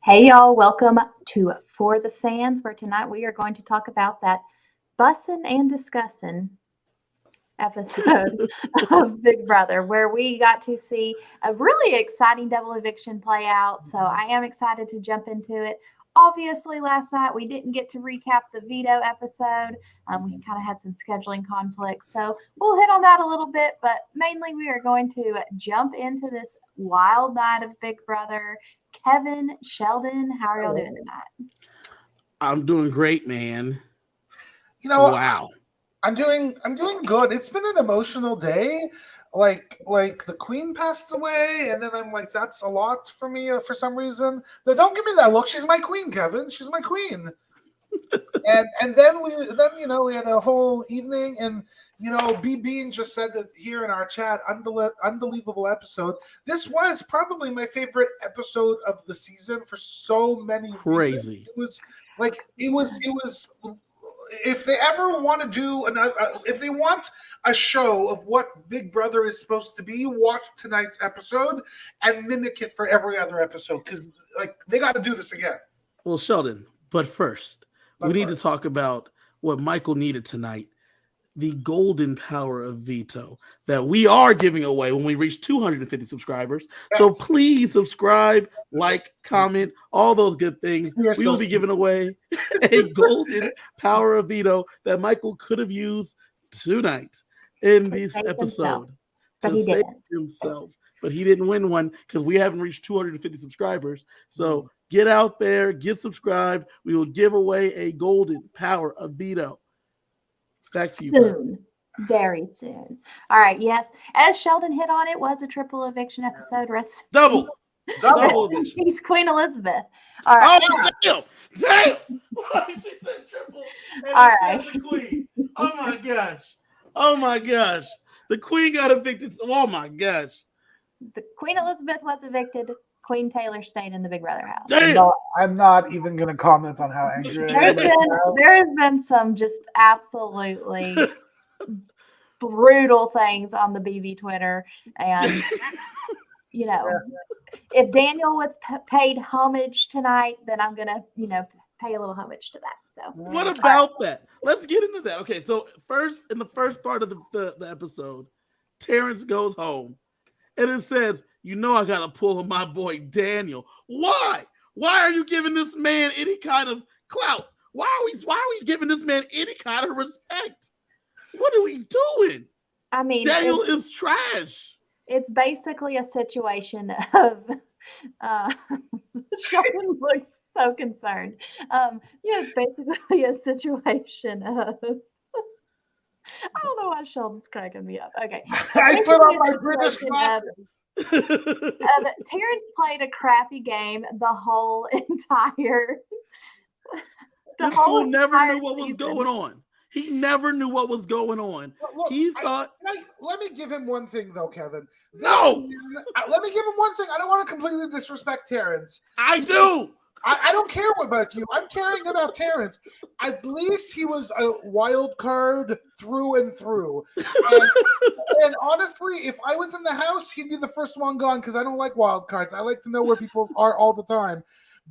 Hey y'all, welcome to For the Fans, where tonight we are going to talk about that bussin' and discussin' episode of Big Brother, where we got to see a really exciting double eviction play out. So I am excited to jump into it. Obviously, last night we didn't get to recap the Veto episode. We kind of had some scheduling conflicts. So we'll hit on that a little bit, but mainly we are going to jump into this wild night of Big Brother. Kevin, Sheldon, how are y'all doing tonight? I'm doing great, man. You know, wow. I'm doing good. It's been an emotional day. Like the Queen passed away, and then I'm like, that's a lot for me for some reason. No, don't give me that look. She's my queen, Kevin. She's my queen. and then we had a whole evening, and B Bean just said that here in our chat, unbelievable episode. This was probably my favorite episode of the season for so many reasons. It was if they ever want to do another, if they want a show of what Big Brother is supposed to be, watch tonight's episode and mimic it for every other episode, because they got to do this again. Well, Sheldon, but first, we need to talk about what Michael needed tonight. The golden power of Veto that we are giving away when we reach 250 subscribers. Yes. So please subscribe, like, comment, all those good things. We will be giving away a golden power of Veto that Michael could have used tonight in this episode to save himself. But he didn't win one because we haven't reached 250 subscribers. So get out there, get subscribed. We will give away a golden power of Veto. Back to you. Soon. Very soon. All right. Yes. As Sheldon hit on, it was a triple eviction episode. Double eviction. He's Queen Elizabeth. All right. Oh, damn. All right. Queen. Oh my gosh. The Queen got evicted. Oh my gosh. The Queen Elizabeth was evicted. Queen Taylor stayed in the Big Brother house. Damn. I'm not even going to comment on how angry I am. There has been some just absolutely brutal things on the BB Twitter. And, if Daniel was paid homage tonight, then I'm going to, pay a little homage to that. So what about that? Let's get into that. Okay, so in the first part of the episode, Terrance goes home and it says, I got to pull my boy Daniel. Why? Why are you giving this man any kind of clout? Why are we giving this man any kind of respect? What are we doing? I mean, Daniel is trash. It's basically a situation of Sheldon looks so concerned. It's basically a situation of I don't know why Sheldon's cracking me up. Okay. I put on my British glasses. Terrance played a crappy game the whole entire This fool never knew what was going on. He never knew what was going on. Look, he thought. Let me give him one thing, though, Kevin. No! Let me give him one thing. I don't want to completely disrespect Terrance. I do. I don't care about you. I'm caring about Terrance. At least he was a wild card through and through. And honestly, if I was in the house, he'd be the first one gone because I don't like wild cards. I like to know where people are all the time.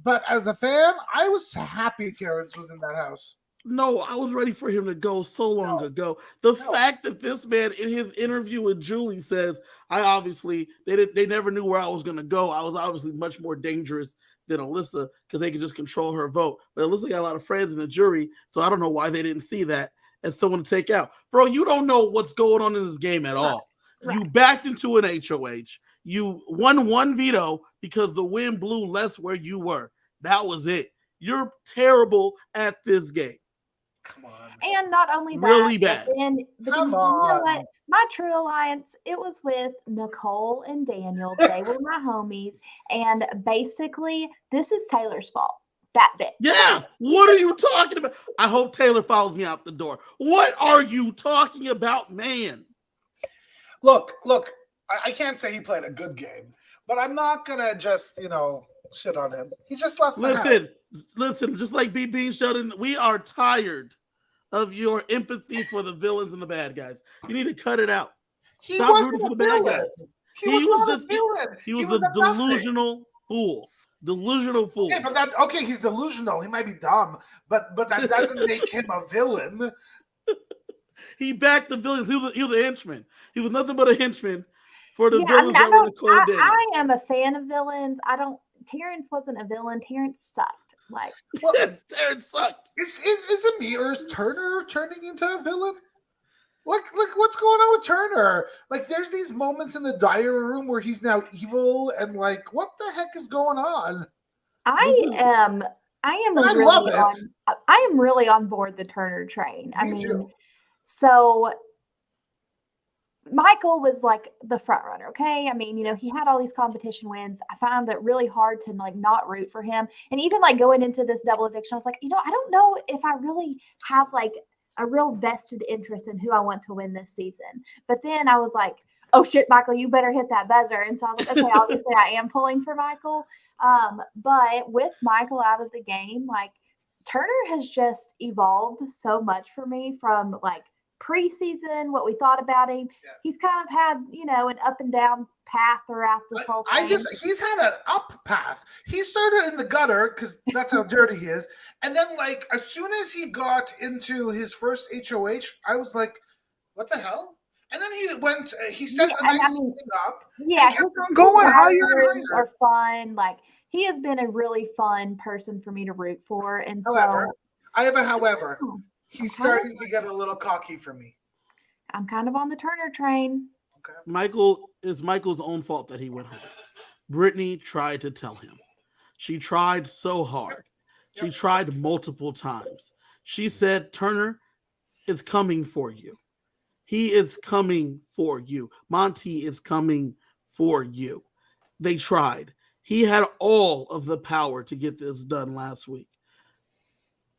But as a fan, I was happy Terrance was in that house. No, I was ready for him to go so long ago. The fact that this man in his interview with Julie says, they never knew where I was going to go. I was obviously much more dangerous than Alyssa because they could just control her vote. But Alyssa got a lot of friends in the jury, so I don't know why they didn't see that as someone to take out. Bro, you don't know what's going on in this game at all. Right. You backed into an HOH. You won one veto because the wind blew less where you were. That was it. You're terrible at this game. Come on. And not only that, really bad. Come on. What? My true alliance, it was with Nicole and Daniel. They were my homies. And basically, this is Taylor's fault. That bit. Yeah. What are you talking about? I hope Taylor follows me out the door. What are you talking about, man? Look, I can't say he played a good game, but I'm not going to just, shit on him. He just left the house. Listen, just like B. Sheldon, we are tired of your empathy for the villains and the bad guys. You need to cut it out. Stop rooting for the bad guys. He was a villain. He was a delusional fool. Delusional fool. Yeah, but he's delusional. He might be dumb, but that doesn't make him a villain. He backed the villains. He was a henchman. He was nothing but a henchman for the villains that were Nicole Daniel. I am a fan of villains. Terrance wasn't a villain. Terrance sucked. Like, well, Terrance sucked. Is it me or is Turner turning into a villain? Look, what's going on with Turner? Like, there's these moments in the diary room where he's now evil, and like, what the heck is going on? I am really on board the Turner train. I mean, too. So Michael was like the front runner. Okay. I mean, he had all these competition wins. I found it really hard to like not root for him. And even like going into this double eviction, I was like, I don't know if I really have like a real vested interest in who I want to win this season. But then I was like, oh shit, Michael, you better hit that buzzer. And so I was like, okay, obviously I am pulling for Michael. But with Michael out of the game, like Turner has just evolved so much for me from like preseason, what we thought about him. Yeah. He's kind of had, an up and down path throughout this whole thing. He's had an up path. He started in the gutter because that's how dirty he is. And then like, as soon as he got into his first HOH, I was like, what the hell? And then he set a nice thing up. Yeah. And kept on going higher and higher. Are fun. Like, he has been a really fun person for me to root for. And I have a however. He's starting to get a little cocky for me. I'm kind of on the Turner train. Okay. Michael's own fault that he went home. Brittany tried to tell him. She tried so hard. Yep. She tried multiple times. She said, Turner is coming for you. He is coming for you. Monty is coming for you. They tried. He had all of the power to get this done last week.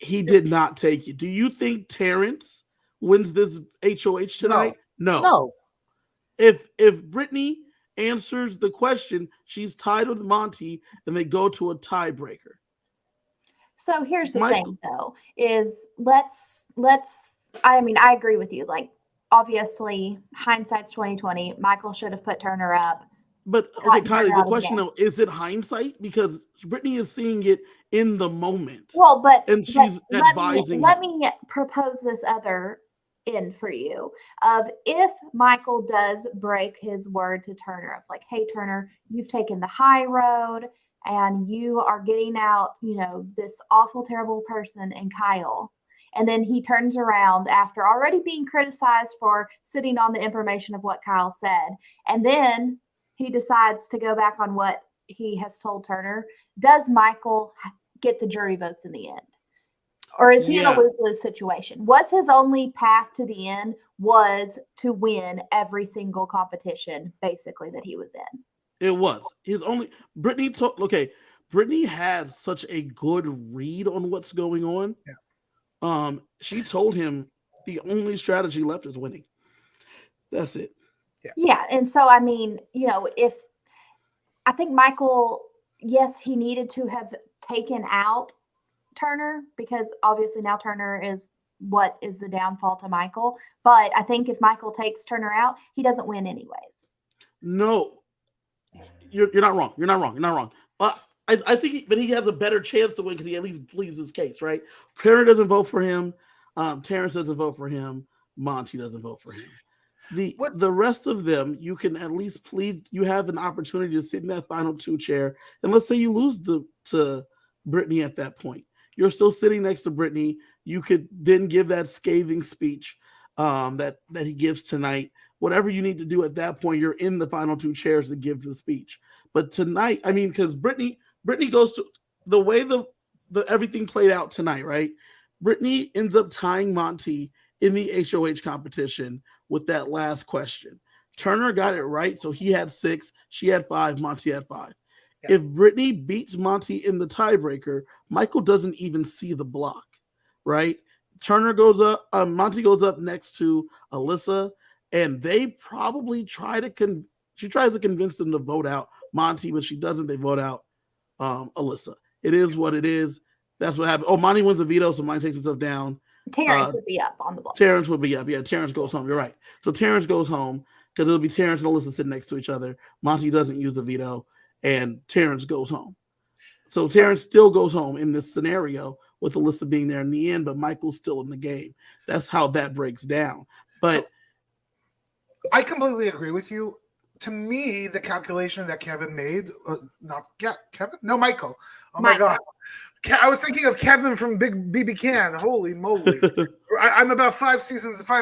He did not take it. Do you think Terrance wins this HOH tonight? No. If Brittany answers the question, she's tied with Monty, and they go to a tiebreaker. So here's the thing, though, is I agree with you. Like, obviously, hindsight's 2020. Michael should have put Turner up. But okay, Kylie, the question though, is it hindsight? Because Brittany is seeing it in the moment. Well, she's advising. Let me propose this other end for you. If Michael does break his word to Turner of like, hey Turner, you've taken the high road and you are getting out, this awful, terrible person in Kyle. And then he turns around after already being criticized for sitting on the information of what Kyle said. And then he decides to go back on what he has told Turner. Does Michael get the jury votes in the end? Or is he in a lose-lose situation? Was his only path to the end was to win every single competition, basically, that he was in? It was. His only Brittany has such a good read on what's going on. Yeah. She told him the only strategy left is winning. That's it. Yeah. And so, I mean, if I think Michael, yes, he needed to have taken out Turner because obviously now Turner is what is the downfall to Michael. But I think if Michael takes Turner out, he doesn't win anyways. No, you're not wrong. You're not wrong. I think he has a better chance to win because he at least pleads his case, right? Turner doesn't vote for him. Terrance doesn't vote for him. Monty doesn't vote for him. The rest of them, you can at least plead. You have an opportunity to sit in that final two chair. And let's say you lose to Brittany at that point. You're still sitting next to Brittany. You could then give that scathing speech that he gives tonight. Whatever you need to do at that point, you're in the final two chairs to give the speech. But tonight, I mean, because Brittany goes to the way the everything played out tonight, right? Brittany ends up tying Monty in the HOH competition with that last question. Turner got it right, so he had 6, she had 5, Monty had 5. Yeah. If Brittany beats Monty in the tiebreaker, Michael doesn't even see the block, right? Turner goes up, Monty goes up next to Alyssa, and they probably she tries to convince them to vote out Monty, but she doesn't. They vote out Alyssa. It is what it is. That's what happened. Oh, Monty wins the veto, so Monty takes himself down. Terrance would be up on the block. Terrance would be up. Yeah, Terrance goes home. You're right. So Terrance goes home because it'll be Terrance and Alyssa sitting next to each other. Monty doesn't use the veto, and Terrance goes home. So Terrance still goes home in this scenario with Alyssa being there in the end, but Michael's still in the game. That's how that breaks down. But I completely agree with you. To me, the calculation that Kevin made, Kevin? No, Michael. Oh my God. I was thinking of Kevin from Big BB Can. Holy moly. I'm about 5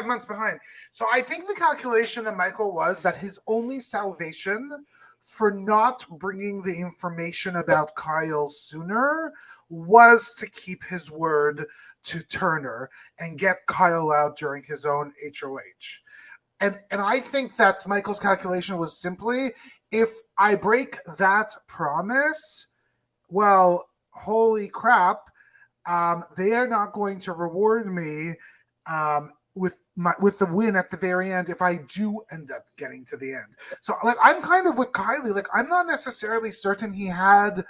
months behind. So I think the calculation that Michael was that his only salvation for not bringing the information about Kyle sooner was to keep his word to Turner and get Kyle out during his own HOH. And I think that Michael's calculation was simply, if I break that promise, well, holy crap, they are not going to reward me with the win at the very end if I do end up getting to the end. So like I'm kind of with Kiley. Like I'm not necessarily certain he had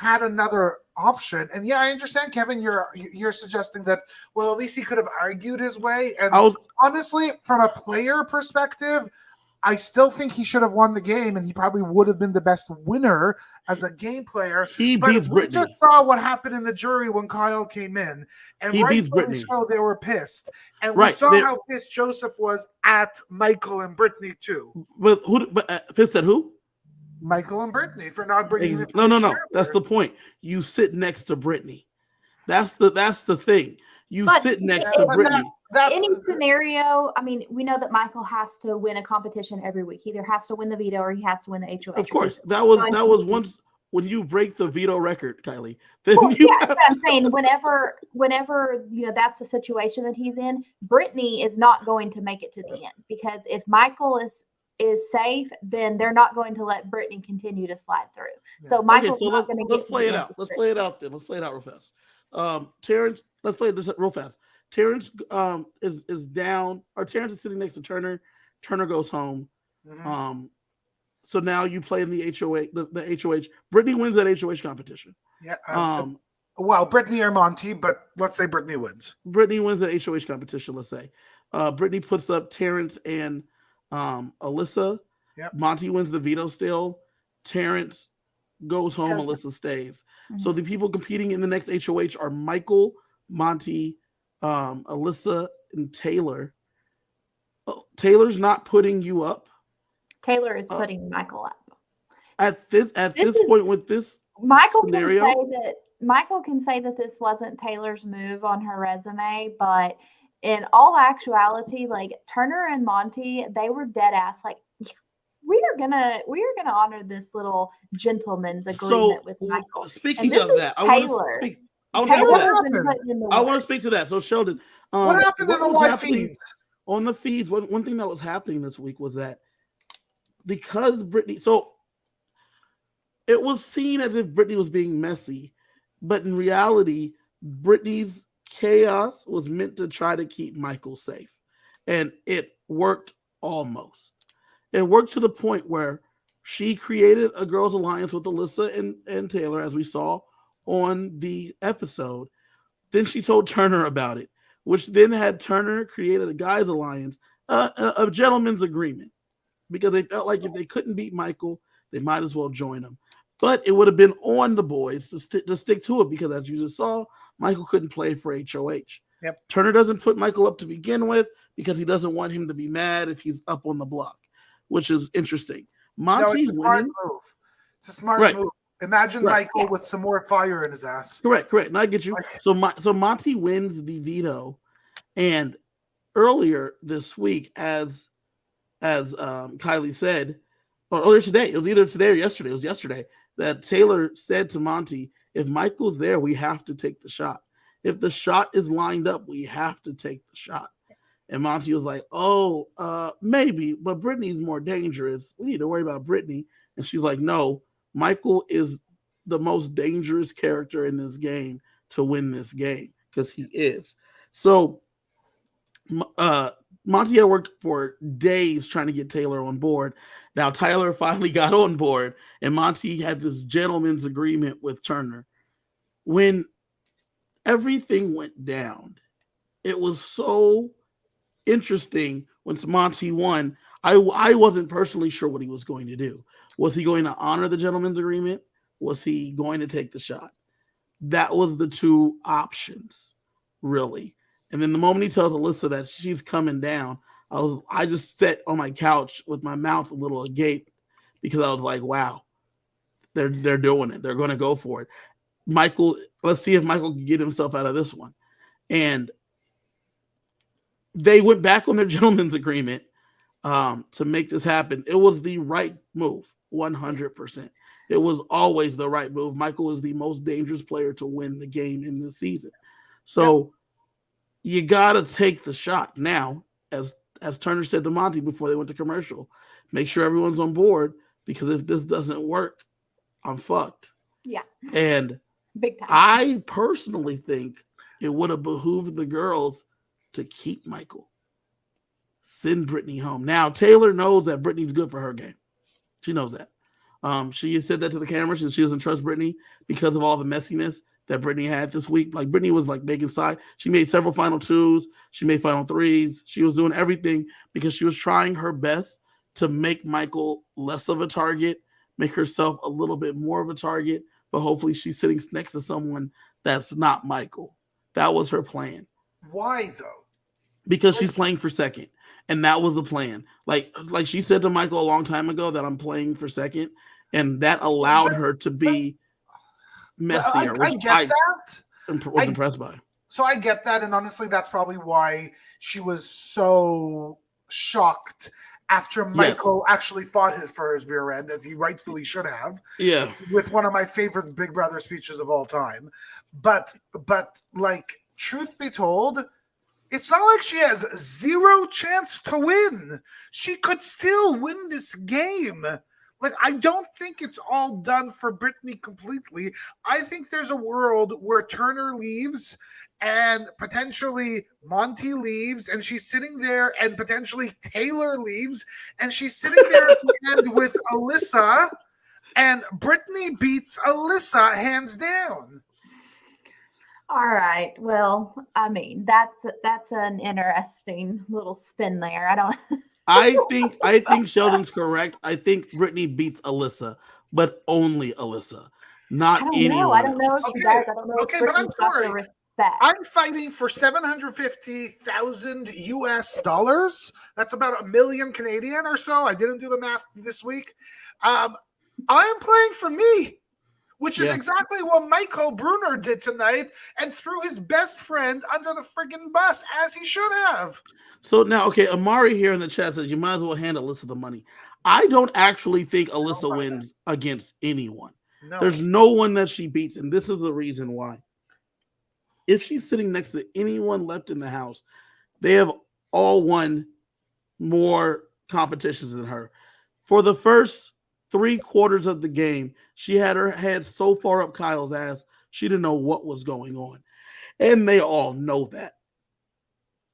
another option. And yeah, I understand, Kevin, you're suggesting that, well, at least he could have argued his way. And honestly, from a player perspective, I still think he should have won the game, and he probably would have been the best winner as a game player. He beats Brittany. We just saw what happened in the jury when Kyle came in, and he beats Brittany. So they were pissed, and we saw how pissed Joseph was at Michael and Brittany too. But pissed at who? Michael and Brittany for not bringing. No. That's the point. You sit next to Brittany. That's the thing. You sit next to Brittany. Any scenario, I mean, we know that Michael has to win a competition every week. He either has to win the veto or he has to win the HOH. Of course, that was once when you break the veto record, Kiley. Then I'm saying whenever that's the situation that he's in, Brittany is not going to make it to the end, because if Michael is safe, then they're not going to let Brittany continue to slide through. Yeah. So Michael's not going to get. Let's play it out. Let's play it out then. Let's play it out real fast. Terrance, let's play this real fast. Terrance is down, or Terrance is sitting next to Turner. Turner goes home. Mm-hmm. So now you play in the HOH, the HOH. Brittany wins that HOH competition. Yeah. Well, Brittany or Monty, but let's say Brittany wins. Brittany wins the HOH competition, let's say. Brittany puts up Terrance and Alyssa. Yep. Monty wins the veto still. Terrance goes home. Alyssa stays. Mm-hmm. So the people competing in the next HOH are Michael, Monty, Alyssa, and Taylor. Taylor's not putting you up. Taylor is putting Michael up. At this point with this Michael scenario, can say that this wasn't Taylor's move on her resume, but in all actuality, like Turner and Monty, they were dead ass like, we are gonna honor this little gentleman's agreement with Michael. Speaking of that, I want to speak to that. So Sheldon, what happened in the live feeds? On the feeds, one thing that was happening this week was that because Brittany, so it was seen as if Brittany was being messy, but in reality, Brittany's chaos was meant to try to keep Michael safe, and it worked almost. It worked to the point where she created a girls' alliance with Alyssa and Taylor, as we saw on the episode. Then she told Turner about it, which then had Turner created a guys' alliance, a gentleman's agreement, because they felt like if they couldn't beat Michael, they might as well join him. But it would have been on the boys to stick to it, because as you just saw, Michael couldn't play for HOH. Yep. Turner doesn't put Michael up to begin with because he doesn't want him to be mad if he's up on the block, which is interesting. Monty it's a smart move. It's a smart move. Imagine Michael with some more fire in his ass. Correct. And I get you. So Monty wins the veto, and earlier this week, as Kiley said, or earlier today, it was either today or yesterday. It was yesterday that Taylor said to Monty, "If Michael's there, we have to take the shot. If the shot is lined up, we have to take the shot." And Monty was like, "Oh, maybe, but Brittany's more dangerous. We need to worry about Brittany." And she's like, "No, Michael is the most dangerous character in this game to win this game, because he is." So Monty had worked for days trying to get Taylor on board. Now Tyler finally got on board, and Monty had this gentleman's agreement with Turner. When everything went down, it was so interesting when Monty won. I wasn't personally sure what he was going to do. Was he going to honor the gentleman's agreement? Was he going to take the shot? That was the two options, really. And then the moment he tells Alyssa that she's coming down, I just sat on my couch with my mouth a little agape because I was like, wow, they're doing it. They're going to go for it. Michael, let's see if Michael can get himself out of this one. And they went back on their gentleman's agreement to make this happen. It was the right move, 100%. It was always the right move. Michael is the most dangerous player to win the game in this season. So you got to take the shot. Now, as Turner said to Monty before they went to commercial, make sure everyone's on board, because if this doesn't work, I'm fucked. Yeah. And big time. I personally think it would have behooved the girls to keep Michael. Send Brittany home. Now, Taylor knows that Brittany's good for her game. She knows that. She said that to the camera. She doesn't trust Brittany because of all the messiness that Brittany had this week. Like, Brittany was like making side. She made several final twos. She made final threes. She was doing everything because she was trying her best to make Michael less of a target, make herself a little bit more of a target, but hopefully she's sitting next to someone that's not Michael. That was her plan. Why, though? Because she's playing for second. And that was the plan. Like she said to Michael a long time ago that I'm playing for second. And that allowed her to be messier. I get that. Was impressed by. So I get that. And honestly, that's probably why she was so shocked after Michael actually fought for his rear end, as he rightfully should have. Yeah. With one of my favorite Big Brother speeches of all time. But like, truth be told, it's not like she has zero chance to win. She could still win this game. Like, I don't think it's all done for Brittany completely. I think there's a world where Turner leaves and potentially Monty leaves, and she's sitting there, and potentially Taylor leaves, and she's sitting there at the end with Alyssa, and Brittany beats Alyssa hands down. All right. Well, I mean, that's an interesting little spin there. I think Sheldon's correct. I think Brittany beats Alyssa, but only Alyssa, not anyone. I don't know if she does. I don't know. Okay, if but I'm sorry. Respect. I'm fighting for $750,000. That's about $1 million Canadian or so. I didn't do the math this week. I am playing for me, which is exactly what Michael Brunner did tonight, and threw his best friend under the friggin' bus, as he should have. So now, okay, Amari here in the chat says you might as well hand Alyssa the money. I don't actually think Alyssa wins against anyone. No. There's no one that she beats, and this is the reason why. If she's sitting next to anyone left in the house, they have all won more competitions than her. For the first 3/4 of the game, she had her head so far up Kyle's ass, she didn't know what was going on. And they all know that.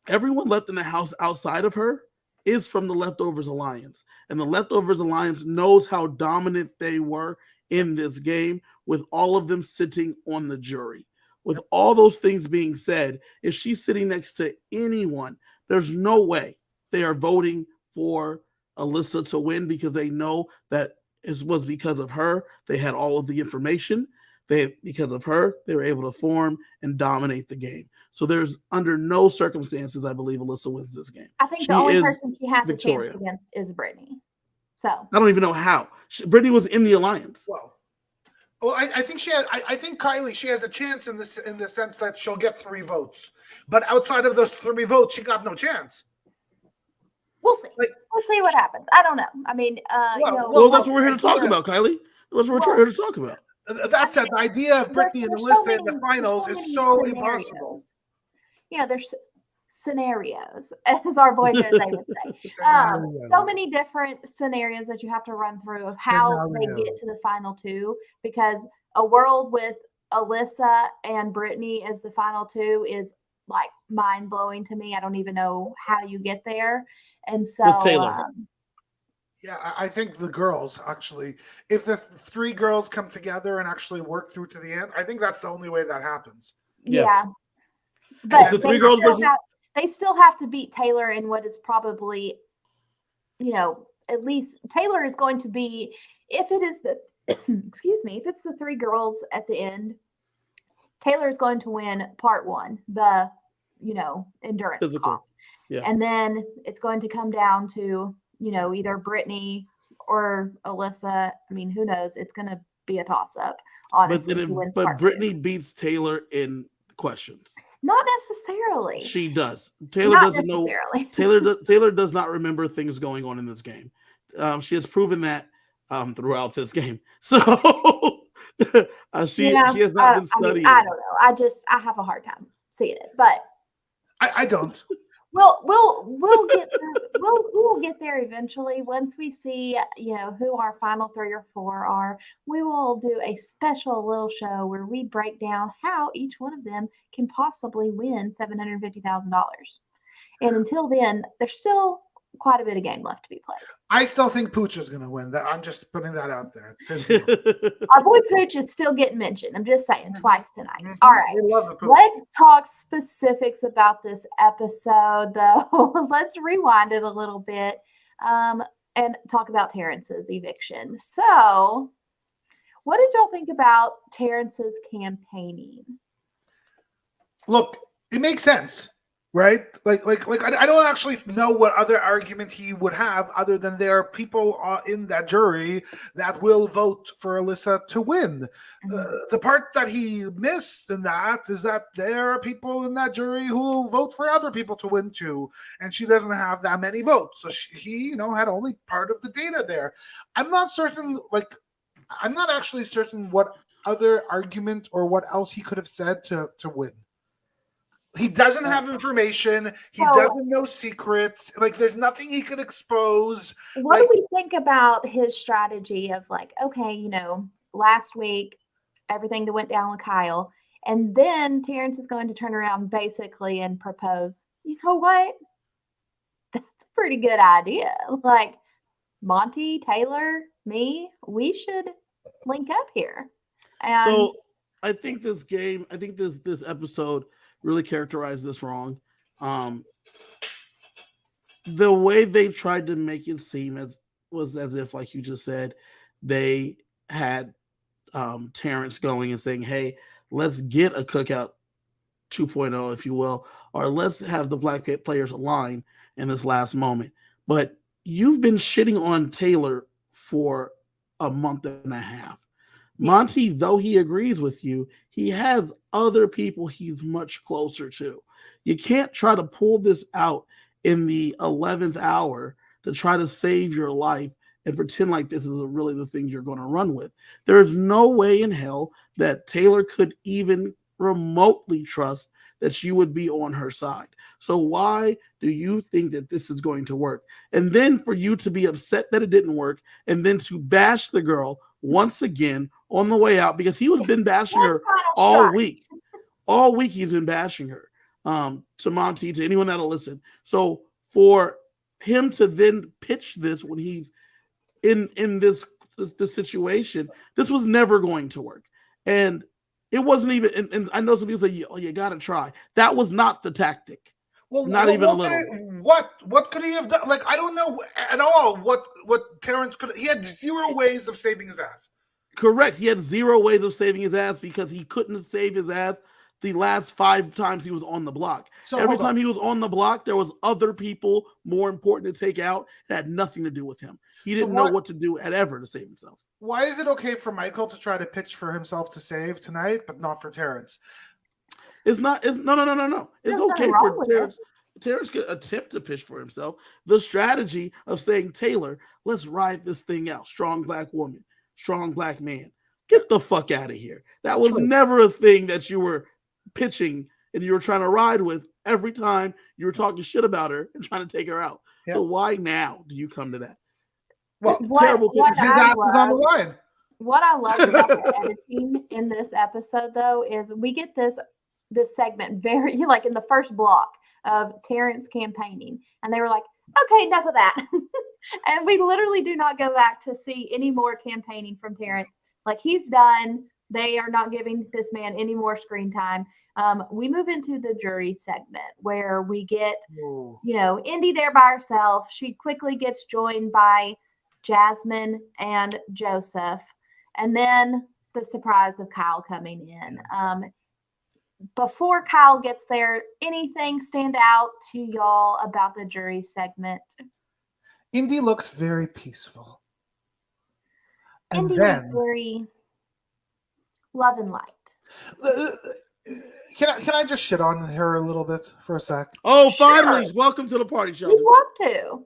Everyone left in the house outside of her is from the Leftovers Alliance. And the Leftovers Alliance knows how dominant they were in this game, with all of them sitting on the jury. With all those things being said, if she's sitting next to anyone, there's no way they are voting for Alyssa to win, because they know that it was because of her. They had all of the information. Because of her, they were able to form and dominate the game. So there's under no circumstances, I believe, Alyssa wins this game. I think the only person she has Victoria. a chance against is Brittany. So I don't even know how. Brittany was in the alliance. Well, I think she has. I think Kiley, she has a chance in the sense that she'll get 3 votes, but outside of those 3 votes, she got no chance. We'll see. We'll see what happens. I don't know. I mean, well, that's what we're here to talk about, Kiley. That's what we're here to talk about. That said, the idea of Brittany and Alyssa in the finals is so impossible. There's scenarios, as our boy Jose would say. So many different scenarios that you have to run through of how they get to the final 2, because a world with Alyssa and Brittany as the final 2 is like mind blowing to me. I don't even know how you get there. And so, with Taylor. I think the girls actually, if the 3 girls come together and actually work through to the end, I think that's the only way that happens. Yeah. But the 3 girls they still have to beat Taylor in what is probably, at least Taylor is going to be, if it is excuse me, if it's the three girls at the end, Taylor is going to win part one, the endurance Physical. comp. Yeah. And then it's going to come down to, either Brittany or Alyssa. I mean, who knows? It's going to be a toss up, honestly. But Brittany beats Taylor in questions. Not necessarily. She does. Taylor Not doesn't necessarily. know. Taylor does not remember things going on in this game. She has proven that throughout this game. So she has not been studying. I don't know. I have a hard time seeing it, but I don't. We'll get there. We'll get there eventually. Once we see, who our final 3 or 4 are, we will do a special little show where we break down how each one of them can possibly win $750,000. And until then, there's still quite a bit of game left to be played. I still think Pooch is going to win. I'm just putting that out there. Our boy Pooch is still getting mentioned. I'm just saying, twice tonight. Mm-hmm. All right. Let's talk specifics about this episode, though. Let's rewind it a little bit and talk about Terrance's eviction. So, what did y'all think about Terrance's campaigning? Look, it makes sense. Right? Like I don't actually know what other argument he would have other than there are people in that jury that will vote for Alyssa to win. The part that he missed in that is that there are people in that jury who will vote for other people to win too, and she doesn't have that many votes. So he, had only part of the data there. I'm not actually certain what other argument or what else he could have said to win. He doesn't have information. He doesn't know secrets. There's nothing he could expose. What do we think about his strategy of last week, everything that went down with Kyle, and then Terrance is going to turn around basically and propose, you know what? That's a pretty good idea. Monty, Taylor, me, we should link up here. And so I think this episode really characterized this wrong. The way they tried to make it seem was as if, like you just said, they had Terrance going and saying, hey, let's get a cookout 2.0, if you will, or let's have the black players align in this last moment. But you've been shitting on Taylor for a month and a half. Monty, though he agrees with you, he has other people he's much closer to. You can't try to pull this out in the 11th hour to try to save your life and pretend like this is really the thing you're going to run with. There's no way in hell that Taylor could even remotely trust that you would be on her side. So why do you think that this is going to work? And then for you to be upset that it didn't work and then to bash the girl once again on the way out, because he was been bashing her all week. All week he's been bashing her, to Monty, to anyone that'll listen. So for him to then pitch this when he's in this situation, this was never going to work. And it wasn't even, and I know some people say, oh, you got to try. That was not the tactic. Well, not even a little. What could he have done? I don't know at all what Terrance could. He had 0 ways of saving his ass. Correct. He had 0 ways of saving his ass because he couldn't save his ass the last 5 times he was on the block. So every time he was on the block, there was other people more important to take out that had nothing to do with him. He didn't know what to do ever to save himself. Why is it okay for Michael to try to pitch for himself to save tonight, but not for Terrance? It's not. No. It's okay for Terrance. Terrance could attempt to pitch for himself. The strategy of saying, Taylor, let's ride this thing out. Strong black woman, strong black man. Get the fuck out of here. That was never a thing that you were pitching and you were trying to ride with every time you were talking shit about her and trying to take her out. Yep. So why now do you come to that? Well, terrible. His ass is on the line. What I love about the editing in this episode, though, is we get this segment very in the first block of Terrance campaigning, and they were like, okay, enough of that. And we literally do not go back to see any more campaigning from Terrance. He's done. They are not giving this man any more screen time. We move into the jury segment where we get, Indy there by herself. She quickly gets joined by Jasmine and Joseph. And then the surprise of Kyle coming in. Before Kyle gets there, anything stand out to y'all about the jury segment? Indy looked very peaceful. And Indy then was very love and light. can I just shit on her a little bit for a sec? Oh, finally, welcome to the party, Sheldon. We'd love to.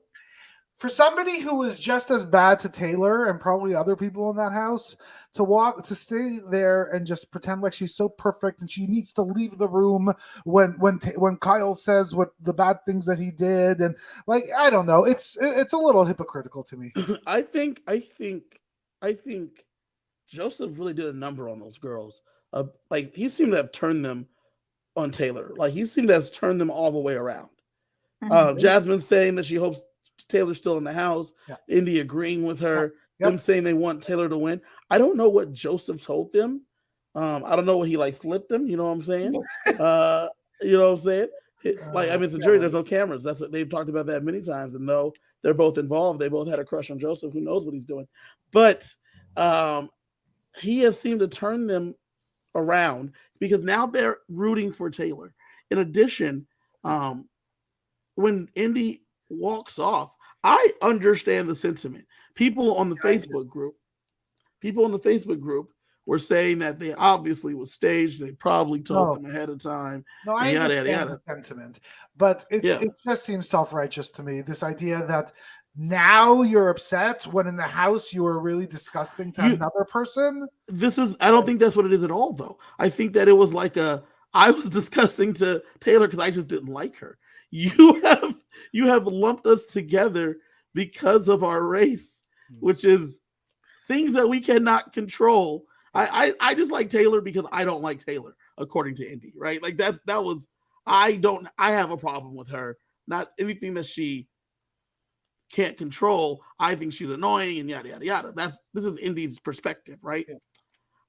For somebody who was just as bad to Taylor and probably other people in that house to stay there and just pretend like she's so perfect and she needs to leave the room when Kyle says what the bad things that he did, and like, I don't know, it's a little hypocritical to me. I think Joseph really did a number on those girls. Like, he seemed to have turned them on Taylor. Like, he seemed to have turned them all the way around. Jasmine saying that she hopes Taylor's still in the house. Yeah. Indy agreeing with her. Yep. Them saying they want Taylor to win. I don't know what Joseph told them. I don't know what he slipped them. You know what I'm saying? You know what I'm saying? It's a jury. There's no cameras. That's what they've talked about that many times. And no, they're both involved. They both had a crush on Joseph. Who knows what he's doing? But he has seemed to turn them around because now they're rooting for Taylor. In addition, when Indy walks off, I understand the sentiment. People on the Facebook group were saying that they obviously was staged. They probably told them ahead of time. No, I understand the sentiment, but it just seems self-righteous to me. This idea that now you're upset when in the house you were really disgusting to another person. I don't think that's what it is at all, though. I think that it was I was disgusting to Taylor because I just didn't like her. You have lumped us together because of our race, which is things that we cannot control. I just like Taylor because I don't like Taylor, according to Indy, right? Like I have a problem with her. Not anything that she can't control. I think she's annoying and yada yada yada. This is Indy's perspective, right? Yeah.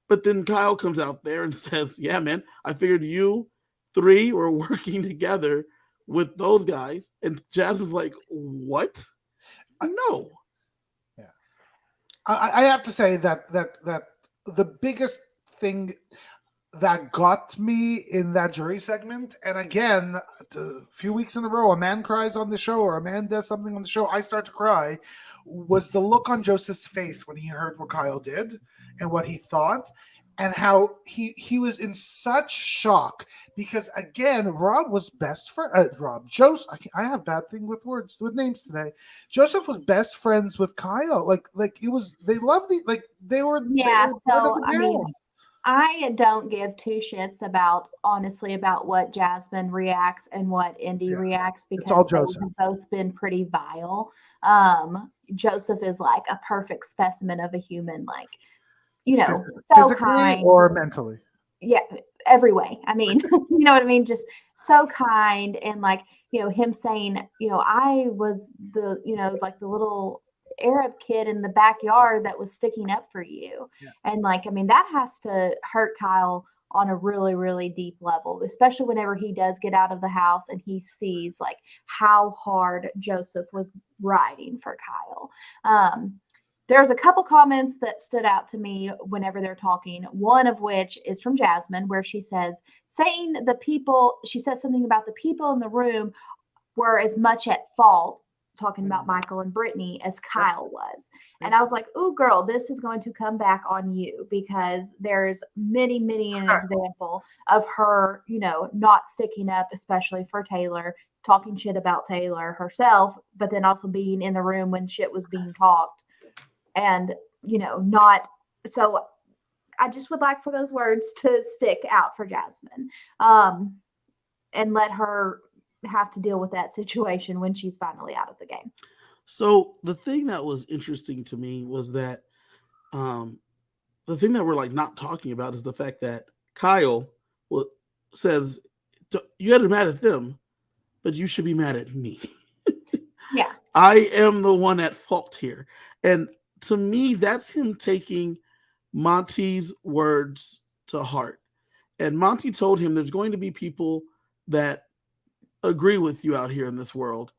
But then Kyle comes out there and says, "Yeah, man, I figured you three were working together with those guys," and Jasmine's like, "What? No." Yeah, I have to say that the biggest thing that got me in that jury segment, and again, a few weeks in a row, a man cries on the show or a man does something on the show, I start to cry, was the look on Joseph's face when he heard what Kyle did and what he thought, and how he was in such shock because, again, Rob was best friend. Joseph. I have bad thing with words with names today. Joseph was best friends with Kyle. Like it was. They loved it. Like they were. Yeah. They were So I mean, I don't give two shits about what Jasmine reacts and what Indy reacts because they've both been pretty vile. Joseph is like a perfect specimen of a human, like, you know, so physically kind or mentally. Yeah, every way. I mean, you know what I mean? Just so kind. And like, you know, him saying, you know, I was the, you know, like the little Arab kid in the backyard that was sticking up for you. Yeah. And like, I mean, that has to hurt Kyle on a really, really deep level, especially whenever he does get out of the house and he sees like how hard Joseph was riding for Kyle. There's a couple comments that stood out to me whenever they're talking, one of which is from Jasmine, where she says, she says something about the people in the room were as much at fault, talking about Michael and Brittany, as Kyle was. And I was like, ooh, girl, this is going to come back on you because there's many an example of her, you know, not sticking up, especially for Taylor, talking shit about Taylor herself, but then also being in the room when shit was being talked. And, you know, not so I just would like for those words to stick out for Jasmine and let her have to deal with that situation when she's finally out of the game. So the thing that was interesting to me was that the thing that we're like not talking about is the fact that Kyle says you had to be mad at them, but you should be mad at me. Yeah. I am the one at fault here. And to me, that's him taking Monty's words to heart. And Monty told him there's going to be people that agree with you out here in this world.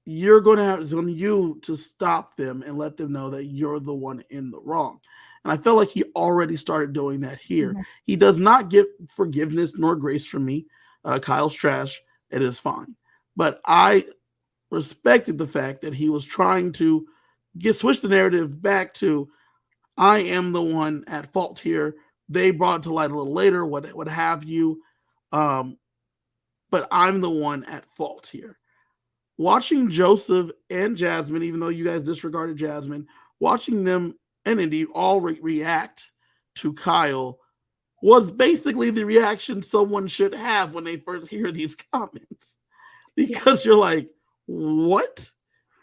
It's on you to stop them and let them know that you're the one in the wrong. And I felt like he already started doing that here. Mhm. He does not get forgiveness nor grace from me. Kyle's trash. It is fine. But I respected the fact that he was trying to switch the narrative back to, I am the one at fault here. They brought it to light a little later, what have you. But I'm the one at fault here. Watching Joseph and Jasmine, even though you guys disregarded Jasmine, watching them and Indy all react to Kyle was basically the reaction someone should have when they first hear these comments. Because you're like, what?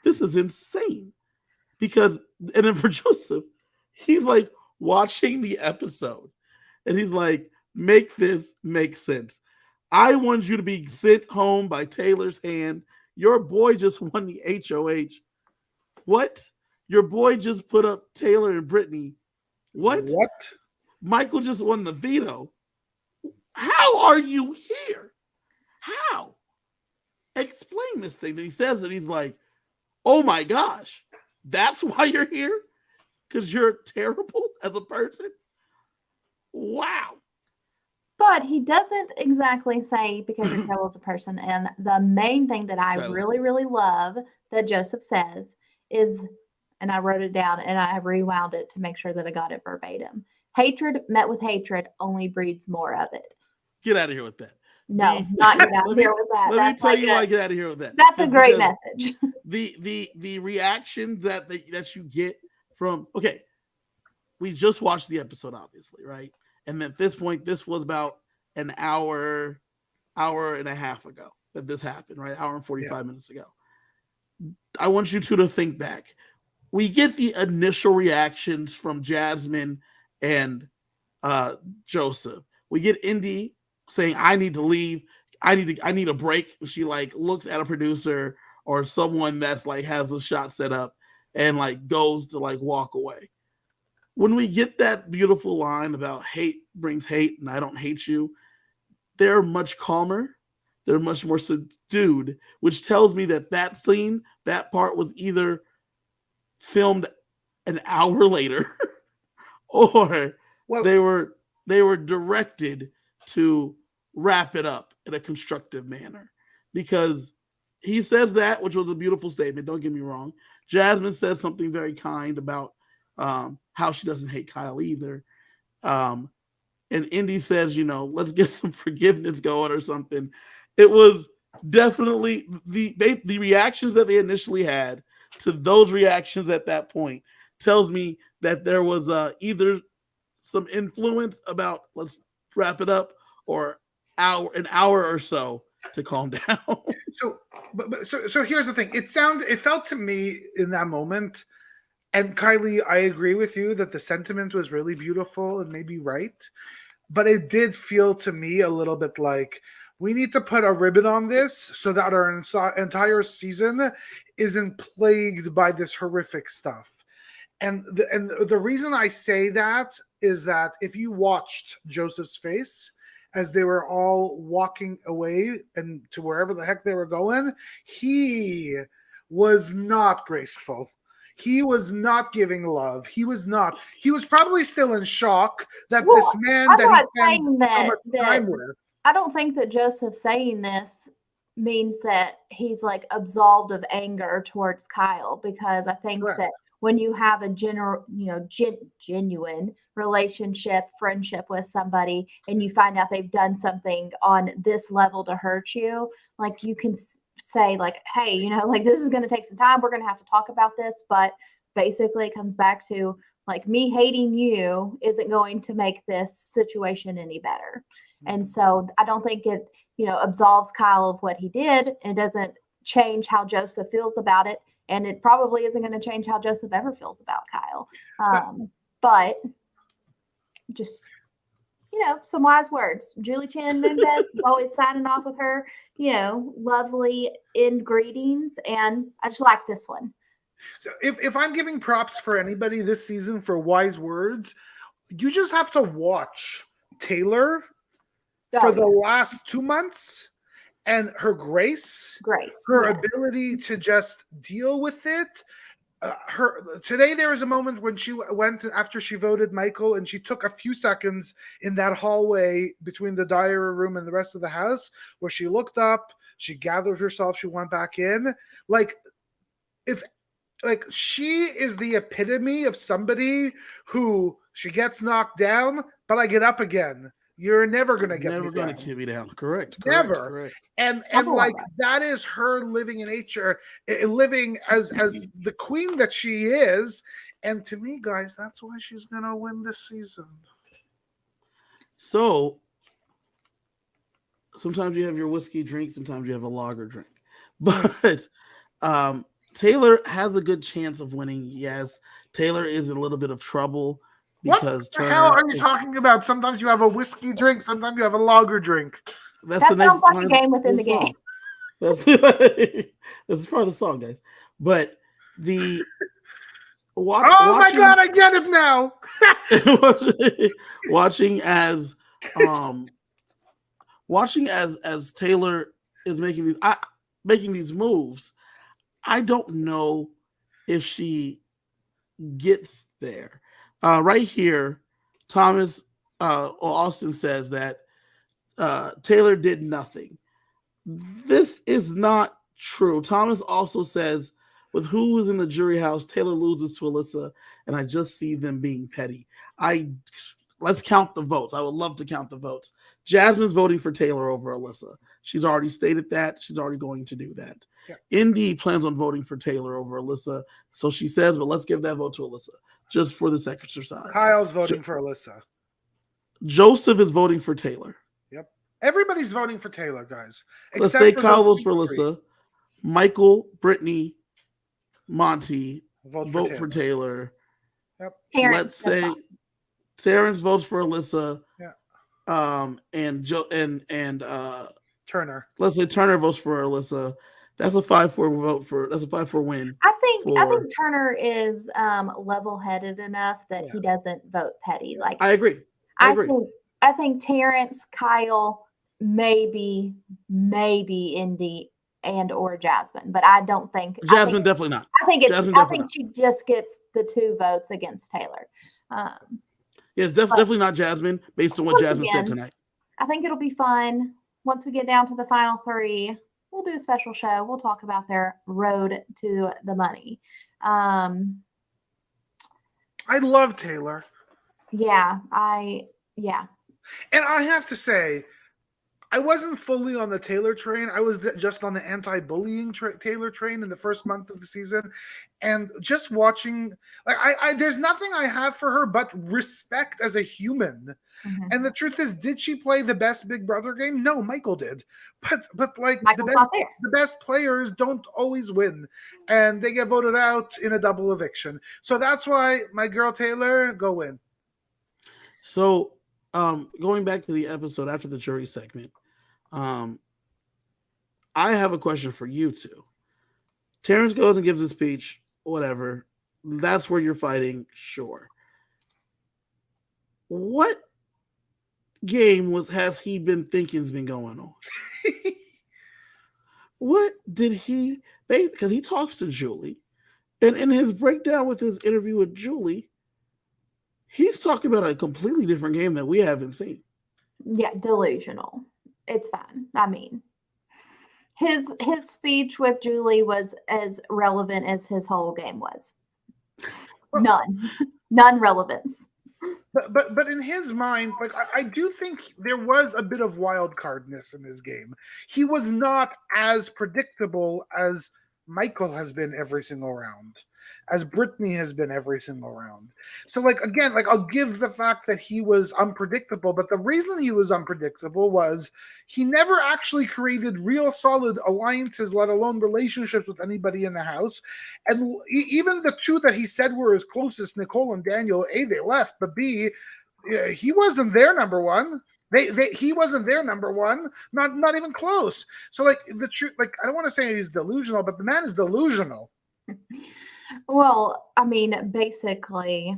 This is insane. And then for Joseph, he's like watching the episode and he's like, make this make sense. I want you to be sent home by Taylor's hand. Your boy just won the HOH. What? Your boy just put up Taylor and Brittany. What? Michael just won the veto. How are you here? How? Explain this thing. And he says that he's like, oh my gosh, that's why you're here? Because you're terrible as a person? Wow. But he doesn't exactly say because you're terrible as a person. And the main thing that I really, really love that Joseph says is, and I wrote it down and I rewound it to make sure that I got it verbatim. Hatred met with hatred only breeds more of it. Get out of here with that. No, not get out of here with that. Let me tell you why get out of here with that. That's a great message. The reaction that you get from, okay, we just watched the episode, obviously, right? And at this point, this was about an hour and a half ago that this happened, right? Hour and 45 minutes ago. I want you two to think back. We get the initial reactions from Jasmine and Joseph. We get Indy saying, I need to leave. I need a break. She like looks at a producer or someone that's like has a shot set up and like goes to like walk away. When we get that beautiful line about hate brings hate and I don't hate you, they're much calmer. They're much more subdued, which tells me that scene, that part was either filmed an hour later or they were directed to wrap it up in a constructive manner. Because he says that, which was a beautiful statement, don't get me wrong. Jasmine says something very kind about how she doesn't hate Kyle either. And Indy says, let's get some forgiveness going or something. It was definitely the reactions that they initially had to those reactions at that point tells me that there was either some influence about let's wrap it up or an hour or so to calm down. So here's the thing. It felt to me in that moment, and Kiley, I agree with you that the sentiment was really beautiful and maybe right, but it did feel to me a little bit like we need to put a ribbon on this so that our entire season isn't plagued by this horrific stuff. And the reason I say that is that if you watched Joseph's face as they were all walking away and to wherever the heck they were going, he was not graceful. He was not giving love. He was probably still in shock that this man I'm that not he spent saying so much time with. I don't think that Joseph saying this means that he's like absolved of anger towards Kyle, because I think that when you have a genuine relationship, friendship with somebody, and you find out they've done something on this level to hurt you, like you can say like, hey, like this is going to take some time. We're going to have to talk about this. But basically it comes back to like me hating you isn't going to make this situation any better. And so I don't think it, absolves Kyle of what he did. It doesn't change how Joseph feels about it. And it probably isn't going to change how Joseph ever feels about Kyle. But just, some wise words. Julie Chen Mendez is always signing off with her, lovely end greetings. And I just like this one. So if I'm giving props for anybody this season for wise words, you just have to watch Taylor for the last 2 months and her grace, her ability to just deal with it. Today there was a moment when she went after she voted Michael, and she took a few seconds in that hallway between the diary room and the rest of the house where she looked up, she gathered herself, she went back in. Like she is the epitome of somebody who she gets knocked down, but I get up again. You're never gonna get never me gonna down. keep me down. Correct. Never. Correct. And like that is her living in nature, living as the queen that she is. And to me, guys, that's why she's gonna win this season. So sometimes you have your whiskey drink, sometimes you have a lager drink. But Taylor has a good chance of winning. Yes, Taylor is in a little bit of trouble because what the hell are you talking about? Sometimes you have a whiskey drink, sometimes you have a lager drink. That sounds like a game within the game. That's part of the song, guys. But the my God, I get it now. watching as Taylor is making these moves, I don't know if she gets there. Right here, Austin says that Taylor did nothing. This is not true. Thomas also says, with who is in the jury house, Taylor loses to Alyssa, and I just see them being petty. Let's count the votes. I would love to count the votes. Jasmine's voting for Taylor over Alyssa. She's already stated that. She's already going to do that. Yeah. Indy plans on voting for Taylor over Alyssa. So she says, but let's give that vote to Alyssa, just for this exercise. Kyle's voting for Alyssa. Joseph is voting for Taylor. Yep. Everybody's voting for Taylor, guys. Let's say Kyle votes for Alyssa. Michael, Brittany, Monty vote for Taylor. Yep. Terrance, let's say Terrance votes for Alyssa. Yeah. And Turner. Let's say Turner votes for Alyssa. That's a 5-4 vote for. That's a 5-4 win. I think Turner is level-headed enough that he doesn't vote petty. Like I agree. I think Terrance, Kyle, maybe Indy and or Jasmine, but I don't think Jasmine. Definitely not. I think she just gets the 2 votes against Taylor. Yeah, definitely not Jasmine, based on what Jasmine said tonight. I think it'll be fun. Once we get down to the final 3, we'll do a special show. We'll talk about their road to the money. I love Taylor. Yeah. And I have to say, I wasn't fully on the Taylor train. I was just on the anti-bullying Taylor train in the first month of the season. And just watching, like, there's nothing I have for her but respect as a human. Mm-hmm. And the truth is, did she play the best Big Brother game? No, Michael did. But like the best players don't always win. And they get voted out in a double eviction. So that's why my girl Taylor, go win. So going back to the episode after the jury segment, I have a question for you two. Terrance goes and gives a speech, whatever. That's where you're fighting, sure. What game has he been thinking has been going on? What did he, because he talks to Julie, and in his breakdown with his interview with Julie, he's talking about a completely different game that we haven't seen. Yeah, delusional. It's fine. I mean, his speech with Julie was as relevant as his whole game was. None relevance. But in his mind, like I do think there was a bit of wild cardness in his game. He was not as predictable as Michael has been every single round, as Brittany has been every single round. So, like, again, like, I'll give the fact that he was unpredictable, but the reason he was unpredictable was he never actually created real solid alliances, let alone relationships with anybody in the house. And even the 2 that he said were his closest, Nicole and Daniel, A, they left, but B, he wasn't their number one. He wasn't their number one, not even close. So, like, the truth, like, I don't want to say he's delusional, but the man is delusional. Well, I mean, basically,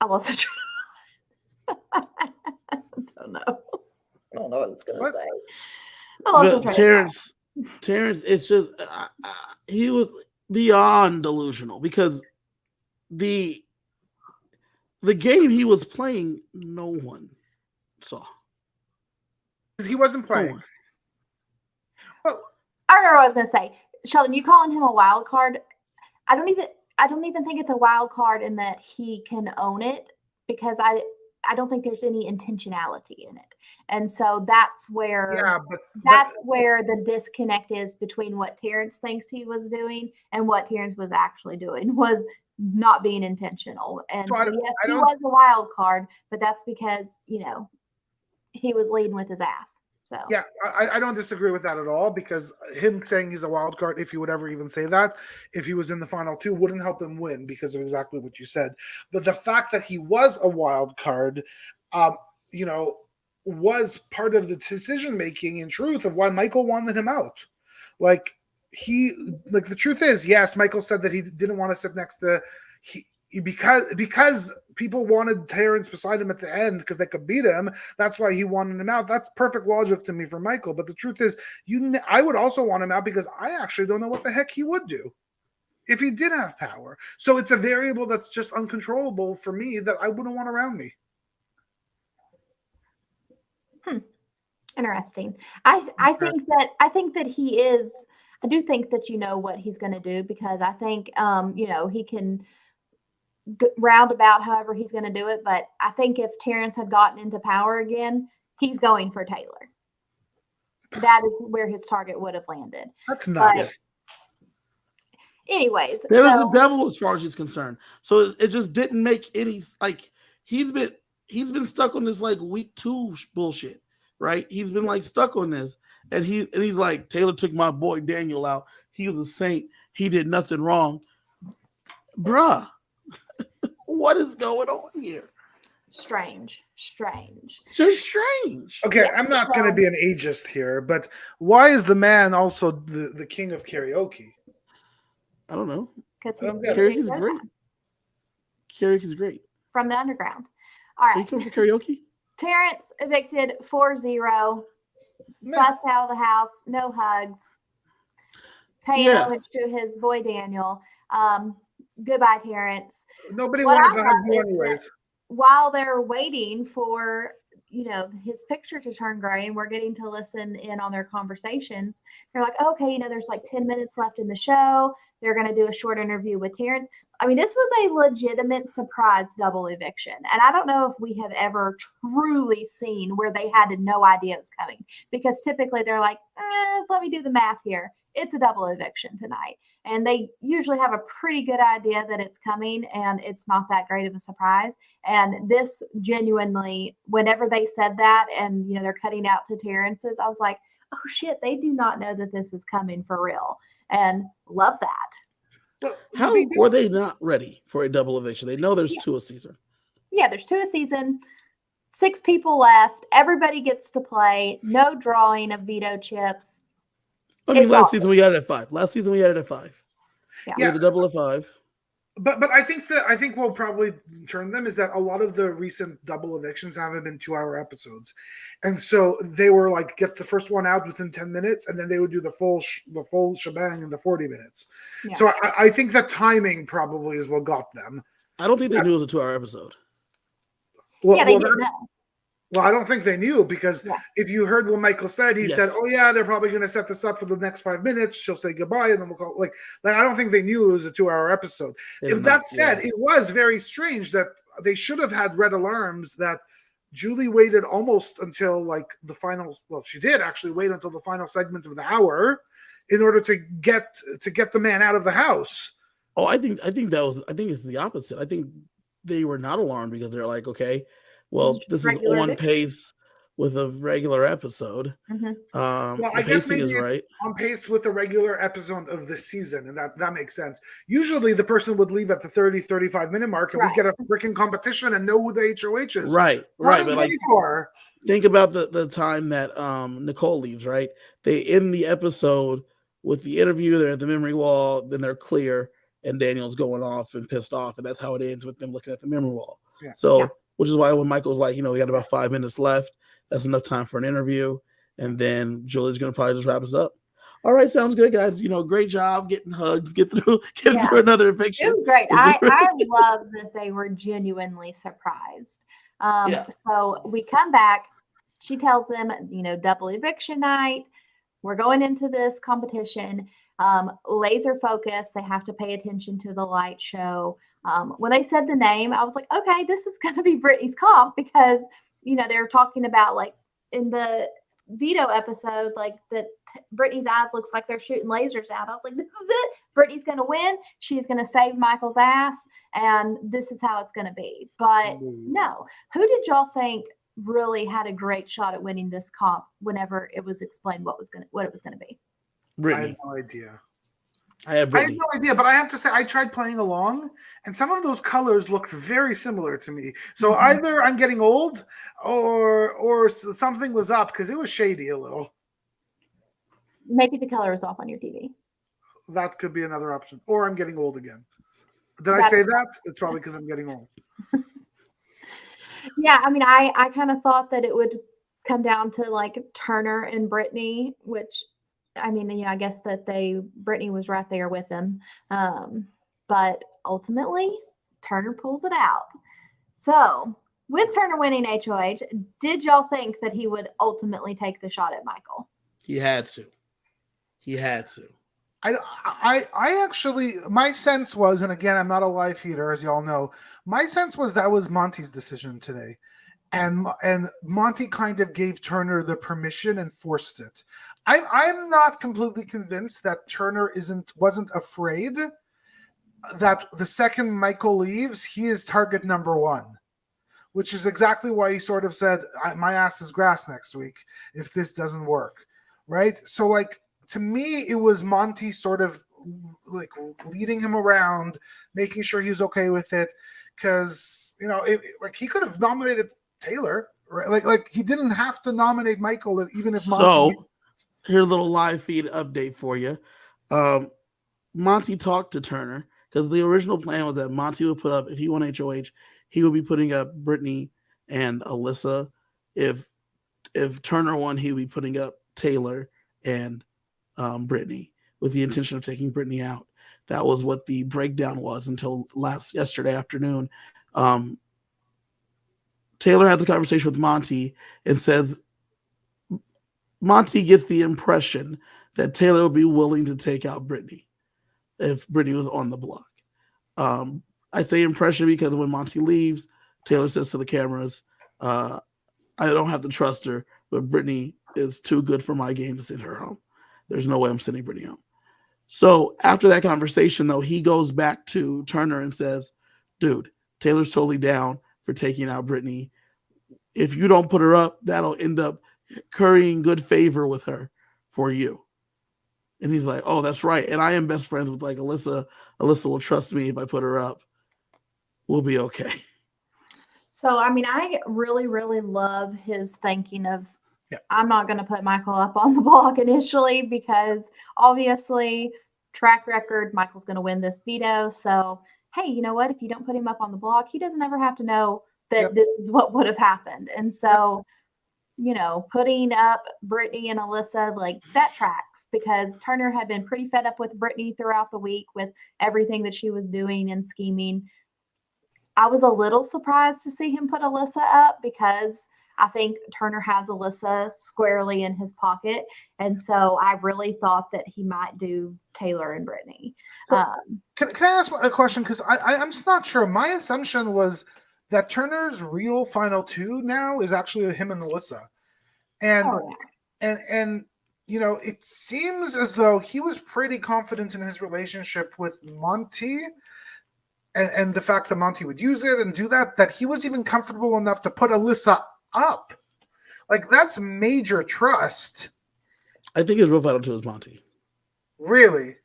I wasn't sure. I don't know. I don't know what it's going to say. Terrance, it's just he was beyond delusional because the game he was playing, no one saw. He wasn't No playing. one. Well, I remember what I was going to say. Sheldon, you calling him a wild card? I don't even think it's a wild card in that he can own it because I don't think there's any intentionality in it. And so that's where where the disconnect is between what Terrance thinks he was doing and what Terrance was actually doing was not being intentional. And so yes, he was a wild card, but that's because, he was leading with his ass. So yeah, I don't disagree with that at all because him saying he's a wild card, if he would ever even say that, if he was in the final two, wouldn't help him win because of exactly what you said. But the fact that he was a wild card, was part of the decision making in truth of why Michael wanted him out. The truth is, yes, Michael said that he didn't want to sit next to because people wanted Terrance beside him at the end because they could beat him. That's why he wanted him out. That's perfect logic to me for Michael. But the truth is, I would also want him out because I actually don't know what the heck he would do if he did have power. So it's a variable that's just uncontrollable for me that I wouldn't want around me. Interesting. I think that he is. I do think that what he's going to do because I think he can roundabout however he's going to do it. But I think if Terrance had gotten into power again, he's going for Taylor. That is where his target would have landed. That's nuts. But anyways, There's the devil as far as he's concerned. So it just didn't make any he's been stuck on this week 2 bullshit, right? He's been stuck on this, and he's like, Taylor took my boy Daniel out. He was a saint. He did nothing wrong, bruh. What is going on here? Strange. Just strange. Okay, yeah, I'm not going to be an ageist here, but why is the man also the king of karaoke? I don't know. Because karaoke's great. Karaoke's great. From the underground. All right. Are you coming for karaoke? Terrance evicted 4-0. Bust out of the house. No hugs. Paying homage to his boy Daniel. Goodbye, Terrance. Nobody wanted to hug you anyways. While they're waiting for his picture to turn gray and we're getting to listen in on their conversations, they're like, okay, there's 10 minutes left in the show. They're going to do a short interview with Terrance. I mean, this was a legitimate surprise double eviction. And I don't know if we have ever truly seen where they had no idea it was coming, because typically they're like, let me do the math here. It's a double eviction tonight. And they usually have a pretty good idea that it's coming and it's not that great of a surprise. And this genuinely, whenever they said that and, they're cutting out to Terrance's, I was like, oh shit, they do not know that this is coming for real. And love that. How were they not ready for a double eviction? They know there's 2 a season. Yeah, there's 2 a season. 6 people left. Everybody gets to play. No drawing of veto chips. I mean, last season we had it at 5. Yeah. We had the double at 5. But I think we'll probably turn them is that a lot of the recent double evictions haven't been 2-hour episodes, and so they were get the first one out within 10 minutes, and then they would do the full shebang in the 40 minutes. Yeah. So I think the timing probably is what got them. I don't think they knew it was a 2-hour episode. They didn't know. Well, I don't think they knew because if you heard what Michael said, he said, "Oh yeah, they're probably going to set this up for the next 5 minutes. She'll say goodbye, and then we'll call." I don't think they knew it was a 2-hour episode. If that said, it was very strange that they should have had red alarms that Julie waited almost until the final. Well, she did actually wait until the final segment of the hour in order to get the man out of the house. Oh, I think it's the opposite. I think they were not alarmed because they're like, okay, well, this is on pace with a regular episode. Mm-hmm. Well, I guess maybe it's on pace with a regular episode of this season, and that makes sense. Usually the person would leave at the 30, 35-minute mark, and we get a freaking competition and know who the HOH is. Right. But think about the time that Nicole leaves, right? They end the episode with the interview, they're at the memory wall, then they're clear, and Daniel's going off and pissed off, and that's how it ends with them looking at the memory wall. Yeah. Which is why when Michael's like, we got about 5 minutes left, that's enough time for an interview, and then Julie's going to probably just wrap us up. All right, sounds good, guys. Great job getting hugs, get through Yeah. through another It eviction. was great. I love that they were genuinely surprised. Yeah. So we come back. She tells them, double eviction night. We're going into this competition. Laser focus. They have to pay attention to the light show. When they said the name, I was like, okay, this is going to be Brittany's comp because, they were talking about like in the Veto episode, like that Brittany's eyes looks like they're shooting lasers out. I was like, this is it. Brittany's going to win. She's going to save Michael's ass. And this is how it's going to be. But no, who did y'all think really had a great shot at winning this comp whenever it was explained what it was going to be? Brittany. I had no idea. I had no idea, but I have to say, I tried playing along, and some of those colors looked very similar to me. So either I'm getting old, or something was up because it was shady a little. Maybe the color is off on your TV. That could be another option. Or I'm getting old again. Did I say that? It's probably because I'm getting old. Yeah, I mean, I kind of thought that it would come down to like Turner and Brittany, which I mean, I guess that Brittany was right there with them. But ultimately, Turner pulls it out. So with Turner winning HOH, did y'all think that he would ultimately take the shot at Michael? He had to. I actually, my sense was, and again, I'm not a live feeder, as y'all know, my sense was that was Monty's decision today. And Monty kind of gave Turner the permission and forced it. I'm not completely convinced that Turner wasn't afraid that the second Michael leaves, he is target number one, which is exactly why he sort of said, my ass is grass next week if this doesn't work, right? So, like, to me, it was Monty sort of like leading him around, making sure he was okay with it, because like he could have nominated Taylor, right? Like he didn't have to nominate Michael, even if Monty. So, here's a little live feed update for you. Monty talked to Turner because the original plan was that Monty would put up, if he won HOH, he would be putting up Brittany and Alyssa. If Turner won, he would be putting up Taylor and Brittany, with the intention of taking Brittany out. That was what the breakdown was until yesterday afternoon. Taylor had the conversation with Monty and says Monty gets the impression that Taylor would be willing to take out Brittany if Brittany was on the block. I say impression because when Monty leaves, Taylor says to the cameras, I don't have to trust her, but Brittany is too good for my game to send her home. There's no way I'm sending Brittany home. So after that conversation, though, he goes back to Turner and says, dude, Taylor's totally down for taking out Brittany. If you don't put her up, that'll end up currying good favor with her for you. And he's like, oh, that's right. And I am best friends with like Alyssa. Alyssa will trust me if I put her up. We'll be okay. So, I mean, I really, really love his thinking of, I'm not going to put Michael up on the block initially because obviously track record, Michael's going to win this veto. So, hey, you know what? If you don't put him up on the block, he doesn't ever have to know that this is what would have happened. And so, putting up Brittany and Alyssa, like that tracks because Turner had been pretty fed up with Brittany throughout the week with everything that she was doing and scheming. I was a little surprised to see him put Alyssa up because I think Turner has Alyssa squarely in his pocket. And so I really thought that he might do Taylor and Brittany. So, can I ask a question? Because I'm just not sure. My assumption was that Turner's real final two now is actually him and Alyssa. And it seems as though he was pretty confident in his relationship with Monty and the fact that Monty would use it and do that he was even comfortable enough to put Alyssa up. Like, that's major trust. I think his real final two is Monty. Really?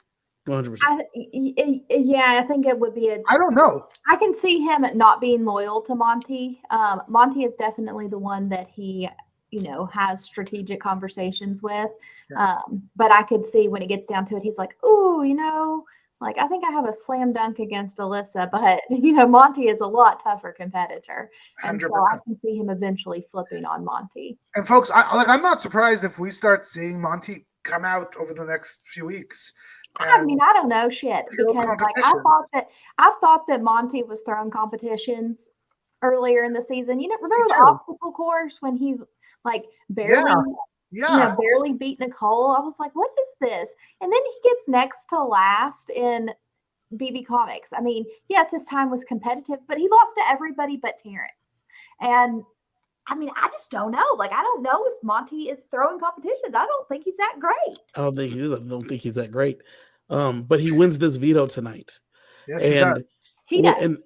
100%. I think it would be I don't know. I can see him not being loyal to Monty. Monty is definitely the one that he, has strategic conversations with. Yeah. But I could see when it gets down to it, he's like, ooh, like, I think I have a slam dunk against Alyssa, but, Monty is a lot tougher competitor. And 100%. So I can see him eventually flipping on Monty. And folks, I'm not surprised if we start seeing Monty come out over the next few weeks. I mean, I don't know shit Field because like competition. I thought that Monty was throwing competitions earlier in the season. You know, remember the too. obstacle course when he like barely Yeah. barely beat Nicole? I was like, what is this? And then he gets next to last in BB Comics. I mean, yes, his time was competitive, but he lost to everybody but Terrance. And I mean, I just don't know. Like, I don't know if Monty is throwing competitions. I don't think he's that great. I don't think he is. I don't think he's that great. But he wins this veto tonight. Yes, he does. He does.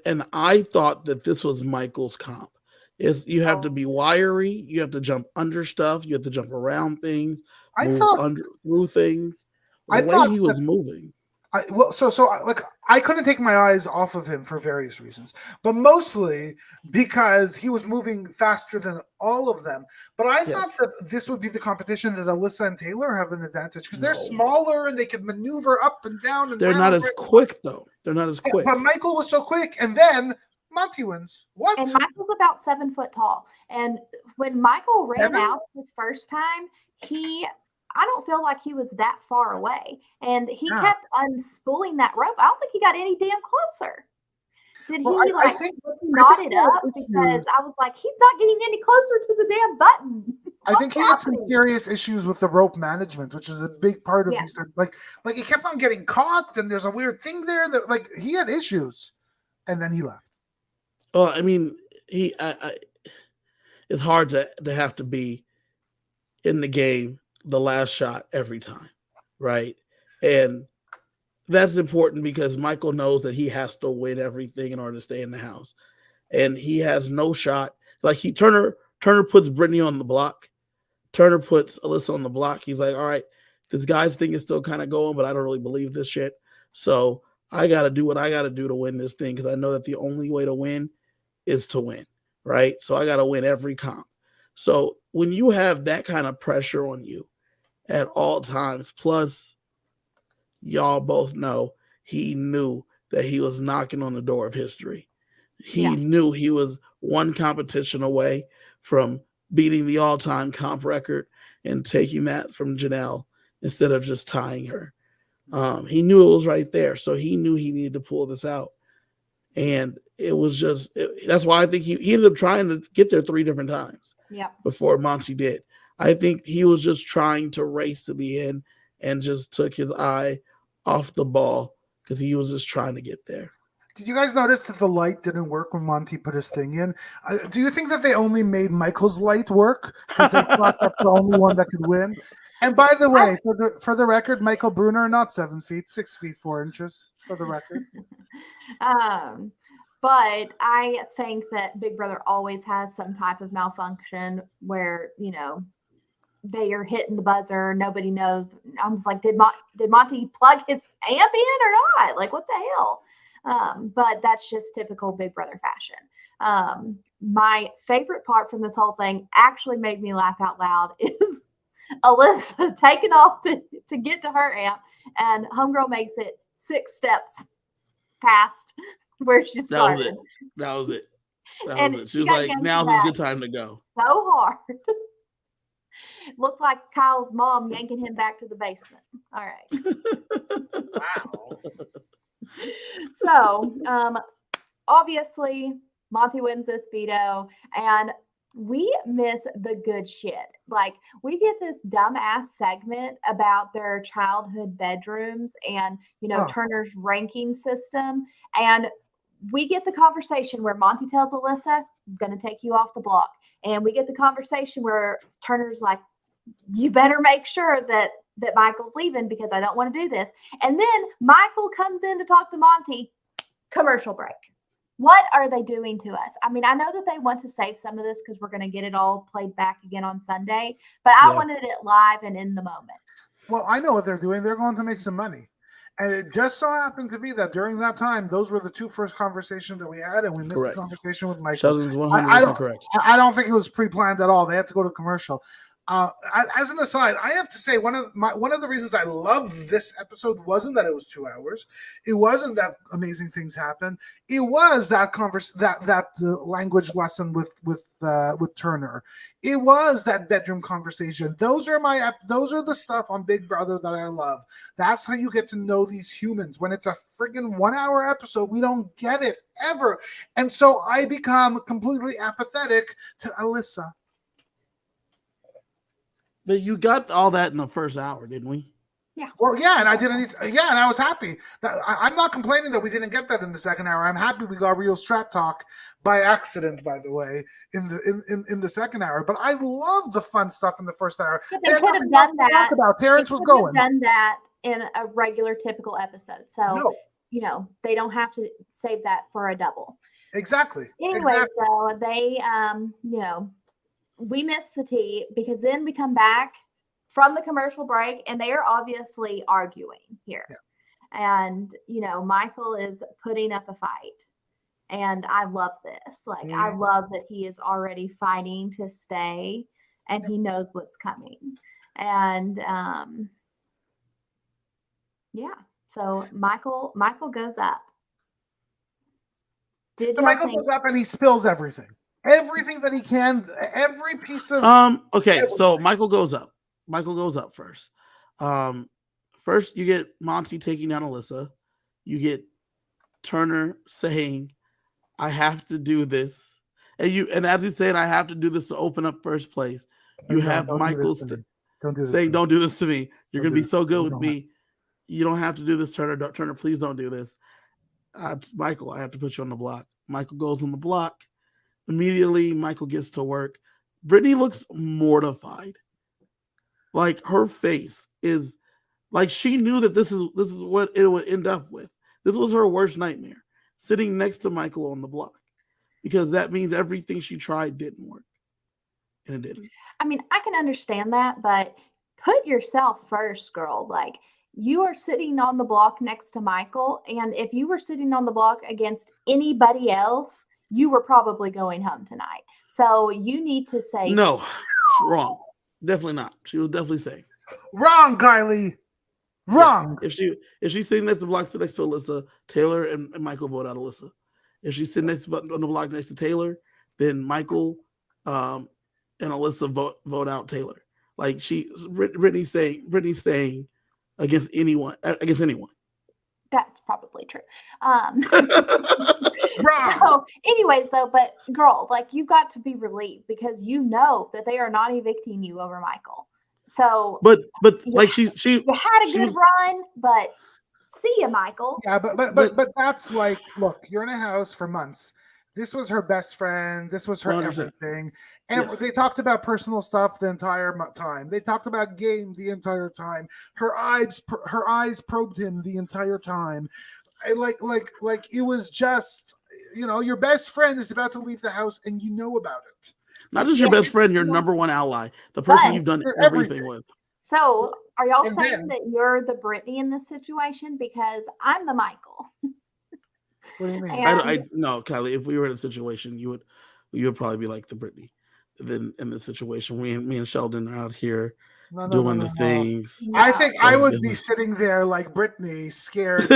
And I thought that this was Michael's comp. Is you have to be wiry, you have to jump under stuff, you have to jump around things, through things. The way he was moving. I couldn't take my eyes off of him for various reasons, but mostly because he was moving faster than all of them. But I thought that this would be the competition that Alyssa and Taylor have an advantage because they're smaller and they can maneuver up and down. And they're not as quick though. They're not as quick. But Michael was so quick, and then Monty wins. What? And Michael's about 7 foot tall. And when Michael ran out his first time, I don't feel like he was that far away. And he kept unspooling that rope. I don't think he got any damn closer. Did he think knot it up? Because I was like, he's not getting any closer to the damn button. I think he had some serious issues with the rope management, which is a big part of these things. Like he kept on getting caught, and there's a weird thing there that like he had issues, and then he left. Well, I mean, it's hard to have to be in the game the last shot every time, right? And that's important because Michael knows that he has to win everything in order to stay in the house. And he has no shot. Like Turner puts Brittany on the block. Turner puts Alyssa on the block. He's like, all right, this guy's thing is still kind of going, but I don't really believe this shit. So I got to do what I got to do to win this thing because I know that the only way to win is to win, right? So I got to win every comp. So when you have that kind of pressure on you at all times, plus y'all both know he knew that he was knocking on the door of history. He knew he was one competition away from beating the all-time comp record and taking that from Janelle instead of just tying her. He knew it was right there, so he knew he needed to pull this out. And it was that's why I think he ended up trying to get there 3 different times before Monty did. I think he was just trying to race to the end and just took his eye off the ball because he was just trying to get there. Did you guys notice that the light didn't work when Monty put his thing in? Do you think that they only made Michael's light work because they thought that's the only one that could win? And by the way, for the record, Michael Bruner, not 7 feet, 6 feet 4 inches. For the record. But I think that Big Brother always has some type of malfunction where, you know, they are hitting the buzzer. Nobody knows. I was like, did Monty plug his amp in or not? Like, what the hell? But that's just typical Big Brother fashion. My favorite part from this whole thing actually made me laugh out loud is Alyssa taking off to get to her amp, and homegirl makes it 6 steps past where she started. That was it. She was like, now's a good time to go. So hard. Looked like Kyle's mom yanking him back to the basement. All right. Wow. So, obviously, Monty wins this veto, and we miss the good shit. Like, we get this dumbass segment about their childhood bedrooms and, you know, Turner's ranking system. And we get the conversation where Monty tells Alyssa, I'm going to take you off the block. And we get the conversation where Turner's like, you better make sure that Michael's leaving because I don't want to do this. And then Michael comes in to talk to Monty. Commercial break. What are they doing to us? I mean, I know that they want to save some of this because we're going to get it all played back again on Sunday, but I wanted it live and in the moment. Well, I know what they're doing. They're going to make some money. And it just so happened to be that during that time, those were the 2 first conversations that we had, and we missed the conversation with Michael. Sheldon's 100% correct. I don't think it was pre-planned at all. They had to go to commercial. As an aside, I have to say one of the reasons I love this episode wasn't that it was 2 hours. It wasn't that amazing things happened. It was that language lesson with Turner. It was that bedroom conversation. Those are the stuff on Big Brother that I love. That's how you get to know these humans. When it's a friggin' 1 hour episode, we don't get it ever, and so I become completely apathetic to Alyssa. But you got all that in the first hour, didn't we? Yeah. Well, yeah, and I didn't. Yeah, and I was happy. I'm not complaining that we didn't get that in the second hour. I'm happy we got real strat talk by accident, by the way, in the second hour. But I love the fun stuff in the first hour. But they could have done that. Terrance was going. Done that in a regular, typical episode. So they don't have to save that for a double. Exactly. Anyway, so they, we miss the tea because then we come back from the commercial break and they are obviously arguing here. Yeah. And, Michael is putting up a fight. And I love this. Like, I love that he is already fighting to stay and he knows what's coming. And, so Michael goes up. Michael goes up and he spills everything that he can, every piece of. Okay, so Michael goes up. First. First you get Monty taking down Alyssa. You get Turner saying, "I have to do this," and as he's saying, "I have to do this to open up first place." You have Michael saying, "Don't do this to me. You're gonna be so good with me. You don't have to do this, Turner. Turner, please don't do this." Michael, I have to put you on the block. Michael goes on the block. Immediately, Michael gets to work. Brittany looks mortified. Like, her face is like she knew that this is what it would end up with. This was her worst nightmare, sitting next to Michael on the block, because that means everything she tried didn't work, and it didn't. I mean, I can understand that, but put yourself first, girl. Like, you are sitting on the block next to Michael, and if you were sitting on the block against anybody else, you were probably going home tonight. So you need to say no. Wrong. Definitely not. She was definitely saying wrong, Kiley. Wrong. Yeah. If she's sitting next to the block next to Alyssa, Taylor and Michael vote out Alyssa. If she's sitting next on the block next to Taylor, then Michael and Alyssa vote out Taylor. Like, Brittany's saying against anyone. That's probably true. So anyways, though, but girl, like, you've got to be relieved because you know that they are not evicting you over Michael. So, but like she you had a good run, but see ya, Michael. Yeah, but that's like, look, you're in a house for months. This was her best friend. This was her 100%. Everything. And they talked about personal stuff the entire time. They talked about game the entire time. Her eyes probed him the entire time. Like it was just, your best friend is about to leave the house and you know about it. Not just your best friend, your number one ally, the person you've done everything with. So are y'all saying that you're the Brittany in this situation? Because I'm the Michael. What do you mean? I no, Kiley. If we were in a situation, you would probably be like the Brittany. Then in this situation, me and Sheldon are out here doing the things. I think I would be sitting there like Brittany, scared,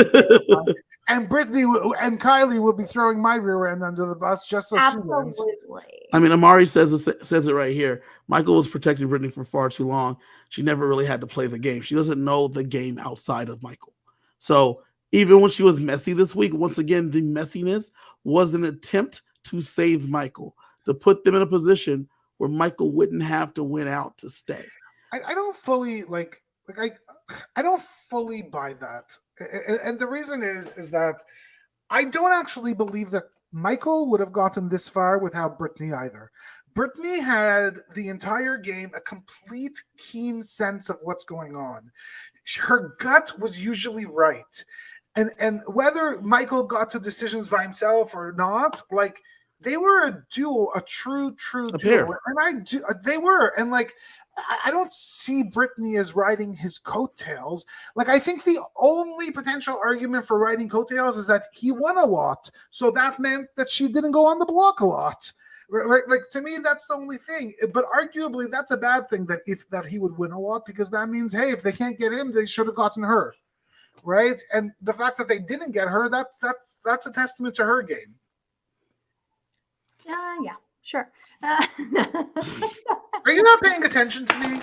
and Brittany and Kiley would be throwing my rear end under the bus just so she wins. I mean, Amari says it right here. Michael was protecting Brittany for far too long. She never really had to play the game. She doesn't know the game outside of Michael. So even when she was messy this week, once again, the messiness was an attempt to save Michael, to put them in a position where Michael wouldn't have to win out to stay. I don't fully I don't fully buy that. And the reason is that I don't actually believe that Michael would have gotten this far without Brittany either. Brittany had the entire game a complete keen sense of what's going on. Her gut was usually right. And whether Michael got to decisions by himself or not, like, they were a duo, a true duo. And they were. And like, I don't see Brittany as riding his coattails. Like, I think the only potential argument for riding coattails is that he won a lot. So that meant that she didn't go on the block a lot. Right? Like, to me, that's the only thing. But arguably, that's a bad thing that he would win a lot, because that means, hey, if they can't get him, they should have gotten her, right? And the fact that they didn't get her, that's a testament to her game. Yeah, sure. Are you not paying attention to me?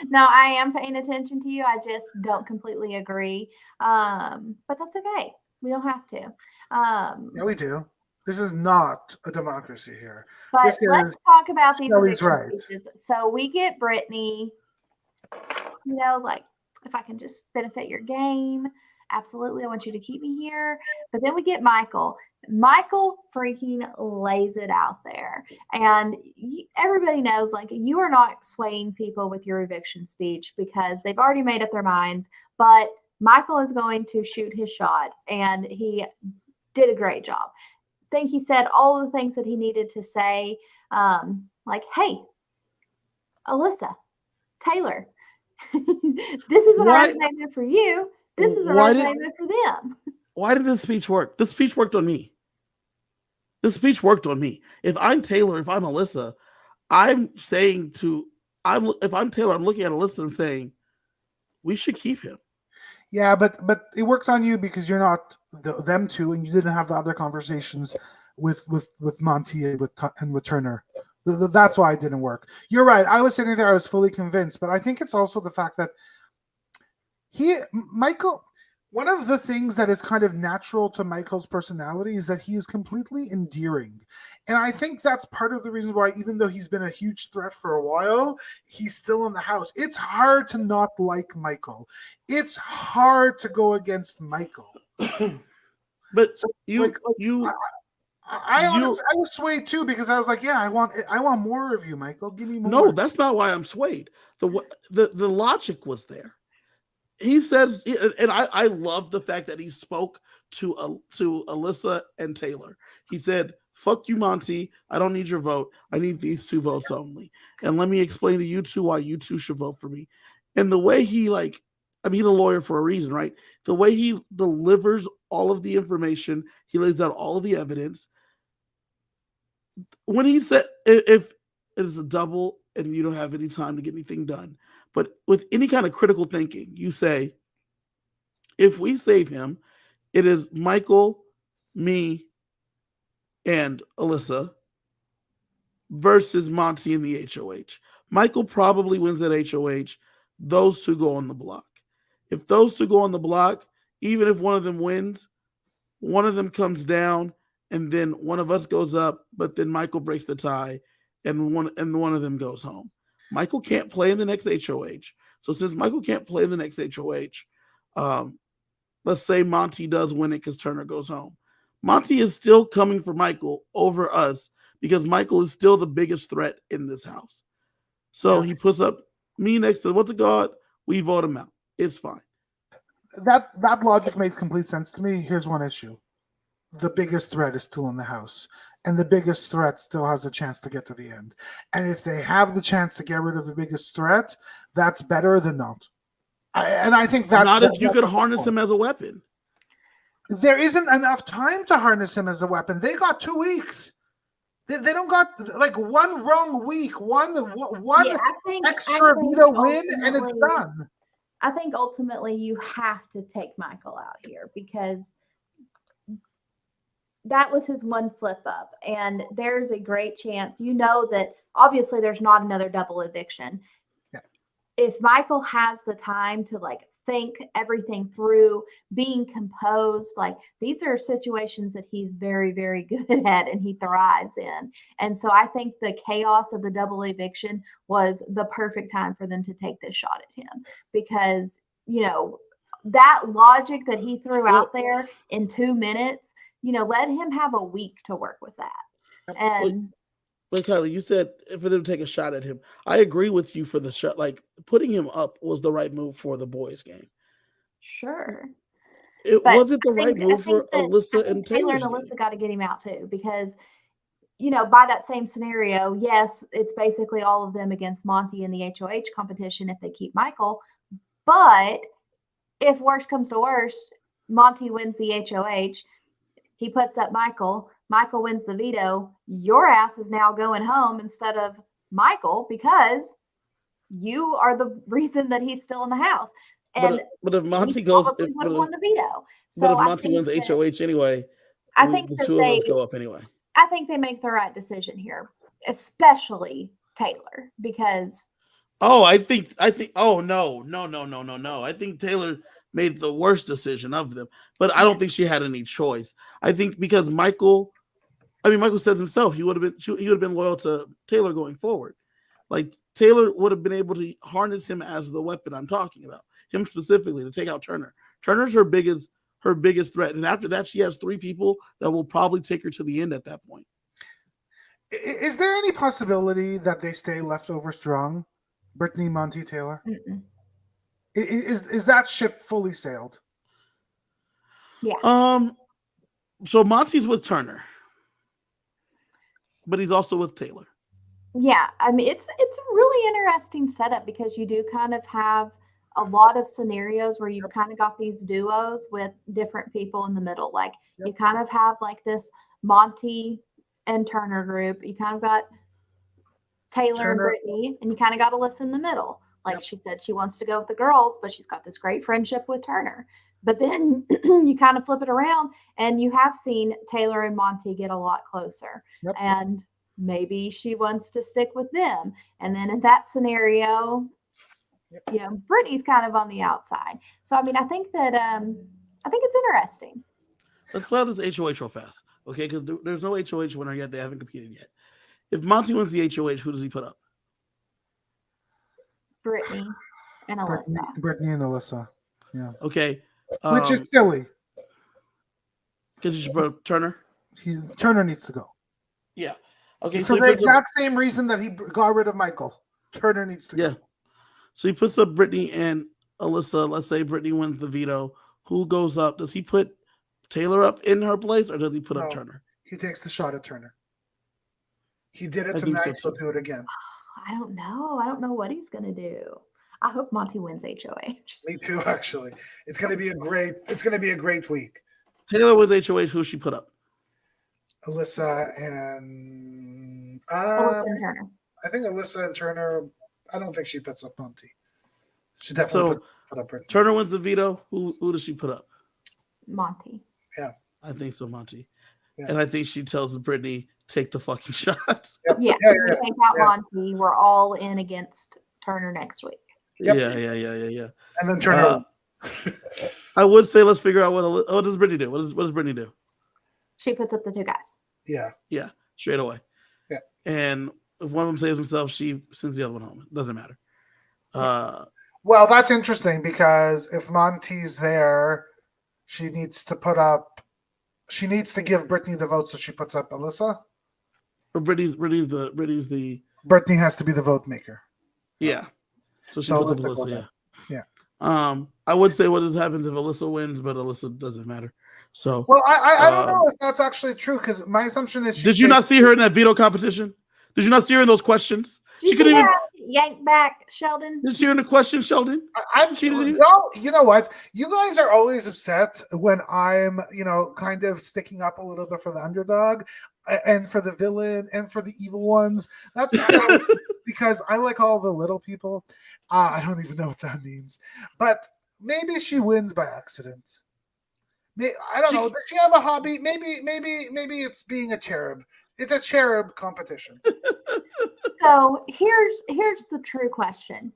No, I am paying attention to you. I just don't completely agree. But that's okay. We don't have to. Yeah, we do. This is not a democracy here. But This let's is talk about these Kelly's eviction right. speeches. So we get Brittany, like, if I can just benefit your game, absolutely, I want you to keep me here. But then we get Michael. Michael freaking lays it out there. And everybody knows, like, you are not swaying people with your eviction speech because they've already made up their minds. But Michael is going to shoot his shot, and he did a great job. I think he said all the things that he needed to say, like, hey, Alyssa, Taylor, this isn't a resume for you. This is a resume for them. Why did this speech work? This speech worked on me. This speech worked on me. If I'm Taylor, if I'm Alyssa, if I'm Taylor, I'm looking at Alyssa and saying, we should keep him. Yeah, but it worked on you because you're not them two, and you didn't have the other conversations with Monty and with Turner. That's why it didn't work. You're right. I was sitting there, I was fully convinced, but I think it's also the fact that Michael, one of the things that is kind of natural to Michael's personality is that he is completely endearing. And I think that's part of the reason why, even though he's been a huge threat for a while, he's still in the house. It's hard to not like Michael. It's hard to go against Michael. But so, I was swayed too, because I was like, yeah, I want more of you, Michael. Give me more. No, that's not why I'm swayed. The logic was there. He says, and I love the fact that he spoke to Alyssa and Taylor. He said, fuck you, Monty. I don't need your vote. I need these two votes only. And let me explain to you two why you two should vote for me. And the way he's a lawyer for a reason, right? The way he delivers all of the information, he lays out all of the evidence. When he said, if it is a double and you don't have any time to get anything done, but with any kind of critical thinking, you say, if we save him, it is Michael, me, and Alyssa versus Monty in the HOH. Michael probably wins that HOH. Those two go on the block. If those two go on the block, even if one of them wins, one of them comes down, and then one of us goes up, but then Michael breaks the tie, and one of them goes home. Michael can't play in the next HOH. So since Michael can't play in the next HOH, let's say Monty does win it because Turner goes home. Monty is still coming for Michael over us because Michael is still the biggest threat in this house. So he puts up me next to what's a god, we vote him out. It's fine. That logic makes complete sense to me. Here's one issue. The biggest threat is still in the house, and the biggest threat still has a chance to get to the end. And if they have the chance to get rid of the biggest threat, that's better than not. I think that not if you could harness him as a weapon. There isn't enough time to harness him as a weapon. They got 2 weeks. They don't got like one wrong week, one extra veto win, and it's done. I think ultimately you have to take Michael out here because that was his one slip up, and there's a great chance, that obviously there's not another double eviction. Yeah. If Michael has the time to think everything through, being composed, these are situations that he's very, very good at and he thrives in. And so I think the chaos of the double eviction was the perfect time for them to take this shot at him because, that logic that he threw out there in 2 minutes, let him have a week to work with that. And but Kiley, you said for them to take a shot at him. I agree with you for the shot. Putting him up was the right move for the boys' game. Sure. It wasn't the right move for Alyssa and Taylor and Alyssa got to get him out too because, by that same scenario, yes, it's basically all of them against Monty in the HOH competition if they keep Michael. But if worst comes to worst, Monty wins the HOH. He puts up Michael. Michael wins the veto, your ass is now going home instead of Michael because you are the reason that he's still in the house. And but if Monty he goes, probably would have won the veto. but if So I Monty think wins that, HOH anyway, I think the that two of us go up anyway. I think they make the right decision here, especially Taylor, because I think oh no. I think Taylor made the worst decision of them. But I don't think she had any choice. I think because Michael says himself he would have been loyal to Taylor going forward. Like Taylor would have been able to harness him as the weapon I'm talking about. Him specifically to take out Turner. Turner's her biggest threat. And after that, she has 3 people that will probably take her to the end at that point. Is there any possibility that they stay leftover strong? Brittany, Monty, Taylor? Is that ship fully sailed? Yeah. So Monty's with Turner, but he's also with Taylor. Yeah, I mean it's a really interesting setup because you do kind of have a lot of scenarios where you've kind of got these duos with different people in the middle. Like you kind of have like this Monty and Turner group. You kind of got Taylor and Brittany, and you kind of got Alyssa in the middle. Like she said, she wants to go with the girls, but she's got this great friendship with Turner. But then you kind of flip it around, and you have seen Taylor and Monty get a lot closer. And maybe she wants to stick with them. And then in that scenario, you know, Brittany's kind of on the outside. So, I mean, I think that I think it's interesting. Let's play out this HOH real fast, okay? Because there's no HOH winner yet. They haven't competed yet. If Monty wins the HOH, who does he put up? Brittany and Alyssa. Brittany and Alyssa. Yeah. Okay. Which is silly. Because you should put up Turner? Turner needs to go. Yeah. Okay. For the exact same reason that he got rid of Michael. Turner needs to go. Yeah. So he puts up Brittany and Alyssa. Let's say Brittany wins the veto. Who goes up? Does he put Taylor up in her place, or does he put up Turner? He takes the shot at Turner. He did it tonight, so he'll do it again. I don't know. I don't know what he's gonna do. I hope Monty wins HOH. Me too, actually. It's gonna be a great week. Taylor with HOH, who she put up? Alyssa and Turner. I think Alyssa and Turner. I don't think she puts up Monty. She definitely put up Brittany. Turner wins the veto. Who does she put up? Monty. Yeah. I think so, Monty. Yeah. And I think she tells Brittany, take the fucking shot. Yeah. Take out Monty. We're all in against Turner next week. Yep. Yeah. And then Turner. I would say let's figure out what does Brittany do? What does Brittany do? She puts up the 2 guys. Yeah. Yeah. Straight away. Yeah. And if one of them saves himself, she sends the other one home. It doesn't matter. Well, that's interesting because if Monty's there, she needs to give Brittany the vote, so she puts up Alyssa. Or Brittany has to be the vote maker. Yeah. So she puts up Alyssa. Yeah. I would say what happens if Alyssa wins, but Alyssa doesn't matter. So well, I don't know if that's actually true because my assumption is. Did you not see her in that veto competition? Did you not see her in those questions? Did you see her yank back, Sheldon? Did you see her in the question, Sheldon? You know what? You guys are always upset when I'm, kind of sticking up a little bit for the underdog and for the villain and for the evil ones. That's because I like all the little people. I don't even know what that means, but maybe she wins by accident. I don't know. Does she have a hobby? Maybe it's being a cherub. It's a cherub competition. So here's the true question.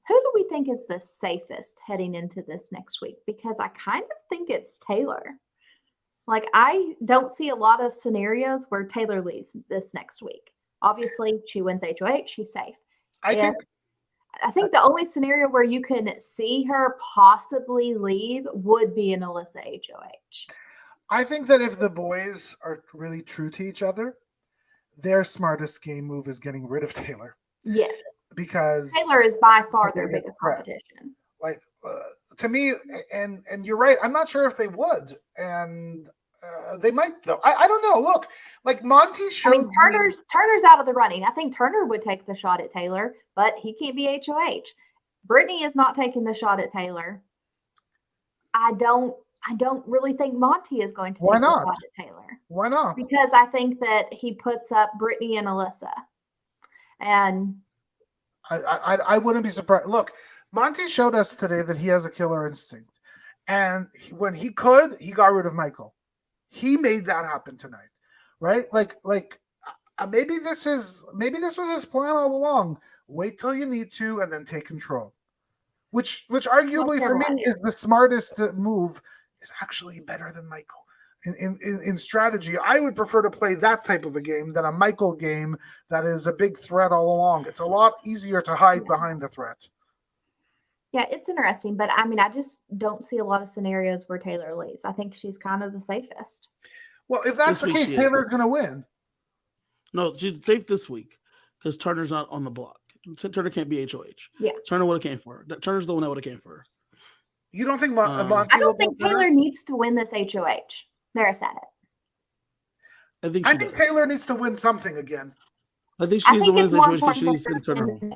Who do we think is the safest heading into this next week? Because I kind of think it's Taylor. Like, I don't see a lot of scenarios where Taylor leaves this next week. Obviously, she wins HOH. She's safe. I think the only scenario where you can see her possibly leave would be an Alyssa HOH. I think that if the boys are really true to each other, their smartest game move is getting rid of Taylor. Yes. Because Taylor is by far their biggest competition. Like, to me, and you're right, I'm not sure if they would. And they might, though. I don't know. Look, like Monty showed. I mean, Turner's out of the running. I think Turner would take the shot at Taylor, but he can't be HOH. Brittany is not taking the shot at Taylor. I don't I don't really think Monty is going to Why take the not? shot at Taylor. Why not? Because I think that he puts up Brittany and Alyssa. And I wouldn't be surprised. Look, Monty showed us today that he has a killer instinct. And when he could, he got rid of Michael. He made that happen tonight. Right? Maybe this was his plan all along. Wait till you need to and then take control. Which arguably for me is the smartest move, is actually better than Michael. In strategy, I would prefer to play that type of a game than a Michael game that is a big threat all along. It's a lot easier to hide behind the threat. Yeah, it's interesting, but I mean, I just don't see a lot of scenarios where Taylor leaves. I think she's kind of the safest. Well, if that's the case, Taylor's going to win. No, she's safe this week because Turner's not on the block. Turner can't be HOH. Yeah, Turner would have came for her. Turner's the one that would have came for her. You don't think I don't think Taylor needs to win this HOH. There, I said it. I think Taylor needs to win something again. I think she needs to win this HOH because she needs to turn her home.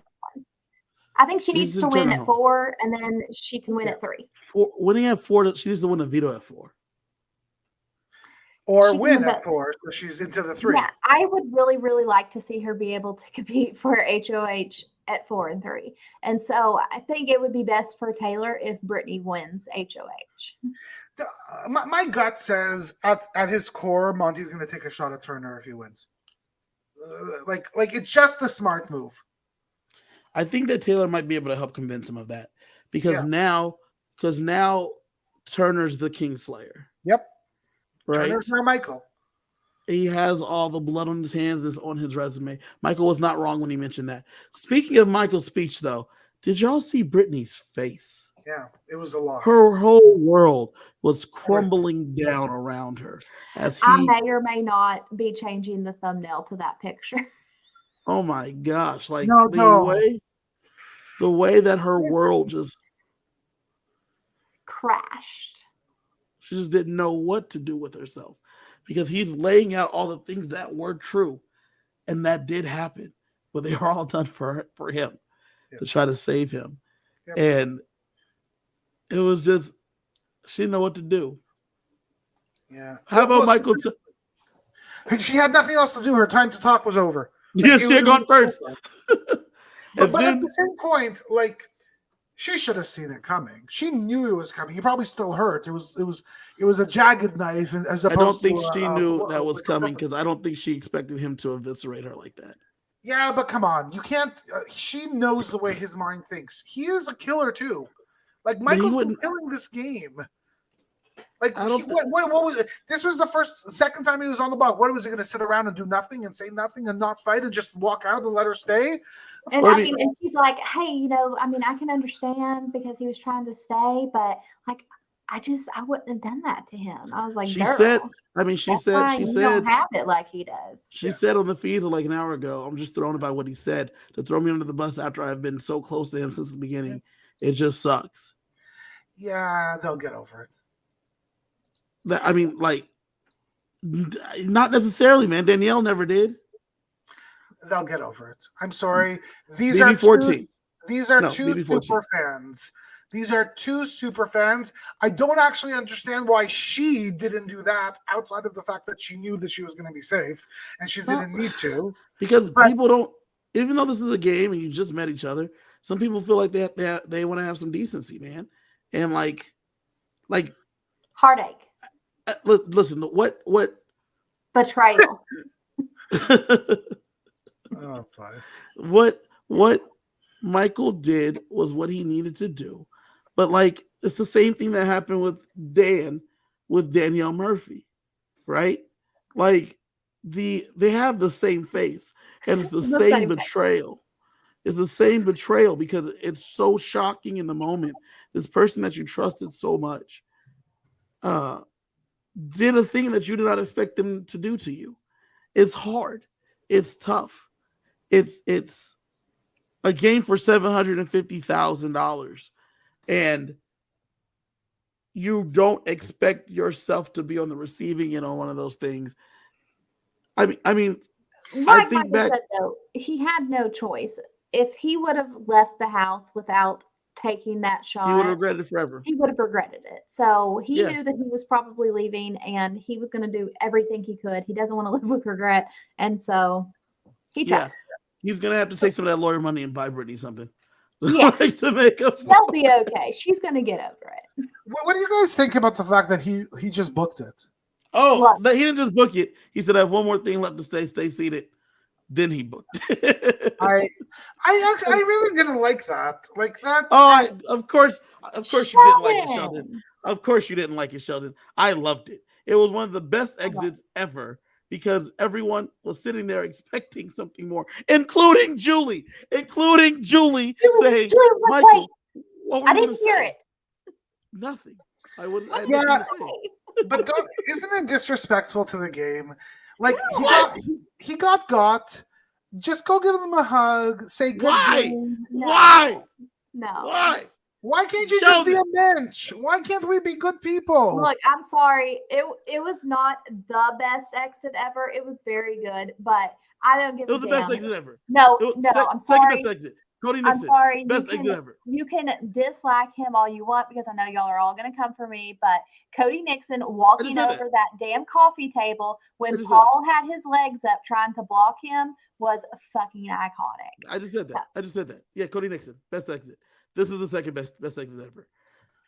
I think she needs to win at 4, and then she can win at 3. Winning at 4, she needs to win a veto at 4. Or win at 4, so she's into the 3. Yeah, I would really, really like to see her be able to compete for HOH at 4 and 3. And so I think it would be best for Taylor if Brittany wins HOH. My gut says at his core, Monty's going to take a shot at Turner if he wins. Like it's just the smart move. I think that Taylor might be able to help convince him of that because now Turner's the Kingslayer. Yep. Right. Turner's not Michael. He has all the blood on his hands that's on his resume. Michael was not wrong when he mentioned that. Speaking of Michael's speech, though, did y'all see Brittany's face? Yeah, it was a lot. Her whole world was crumbling down around her. I may or may not be changing the thumbnail to that picture. Oh my gosh! Like the way that her world just crashed. She just didn't know what to do with herself because he's laying out all the things that were true, and that did happen, but they were all done for him to try to save him, and it was just she didn't know what to do. Yeah. How about Michael? She had nothing else to do. Her time to talk was over. Yeah, she had gone first. but at the same point, she should have seen it coming. She knew it was coming. He probably still hurt. It was a jagged knife, as opposed to. I don't think she knew that was coming because I don't think she expected him to eviscerate her like that. Yeah, but come on, you can't. She knows the way his mind thinks. He is a killer too. Like Michael's been killing this game. Like, what was it? This was the second time he was on the block. What was he going to sit around and do nothing and say nothing and not fight and just walk out and let her stay? And she's like, hey, I can understand because he was trying to stay, but I wouldn't have done that to him. I was like, she said, you don't have it like he does. She said on the feed like an hour ago, I'm just thrown by what he said to throw me under the bus after I've been so close to him since the beginning. It just sucks. Yeah, they'll get over it. Not necessarily, man. Danielle never did. They'll get over it. I'm sorry. These BB14. are two super fans. These are two super fans. I don't actually understand why she didn't do that outside of the fact that she knew that she was going to be safe and she didn't need to. Because people don't, even though this is a game and you just met each other, some people feel like they want to have some decency, man. And like heartache. Listen, what betrayal. Oh, fine. What Michael did was what he needed to do, but it's the same thing that happened with Danielle Murphy, right? They have the same face, and it's the same betrayal. It's the same betrayal because it's so shocking in the moment. This person that you trusted so much did a thing that you did not expect them to do to you. It's hard. It's tough. It's a game for $750,000, and you don't expect yourself to be on the receiving end on one of those things. I mean, like Michael said, though, he had no choice. If he would have left the house without taking that shot. He would have regretted it forever. He would have regretted it. So he Yeah. knew that he was probably leaving, and he was going to do everything he could. He doesn't want to live with regret, and so he tried. He's gonna have to take some of that lawyer money and buy Brittany something. Yeah. To make up. They'll be okay. She's going to get over it. What do you guys think about the fact that he just booked it? Oh, Look. he didn't just book it. He said, "I have one more thing left to stay seated." Then he booked it. I really didn't like that. Like that. Oh, of course you didn't like it, Sheldon. Sheldon. Of course you didn't like it, Sheldon. I loved it. It was one of the best exits ever because everyone was sitting there expecting something more, including Julie saying, Julie, "Michael, what were I you didn't gonna hear say?" it. Nothing. I wouldn't. I had Yeah. nothing to say. But isn't it disrespectful to the game? Like What? he got. Just go give them a hug. Say good Why? game. No. Why? No. Why? Why can't you Sheldon. just be a bench? Why can't we be good people? Look, I'm sorry. It was not the best exit ever. It was very good, but I don't give It was a the damn. best exit ever. No, It was no, I'm second sorry. best exit. Cody I'm Nixon. sorry. Best exit ever. You can dislike him all you want because I know y'all are all going to come for me. But Cody Nixon walking said over that damn coffee table when I just said Paul had his legs up trying to block him was fucking iconic. I just said that. Yeah, Cody Nixon, best exit. This is the second best exit ever.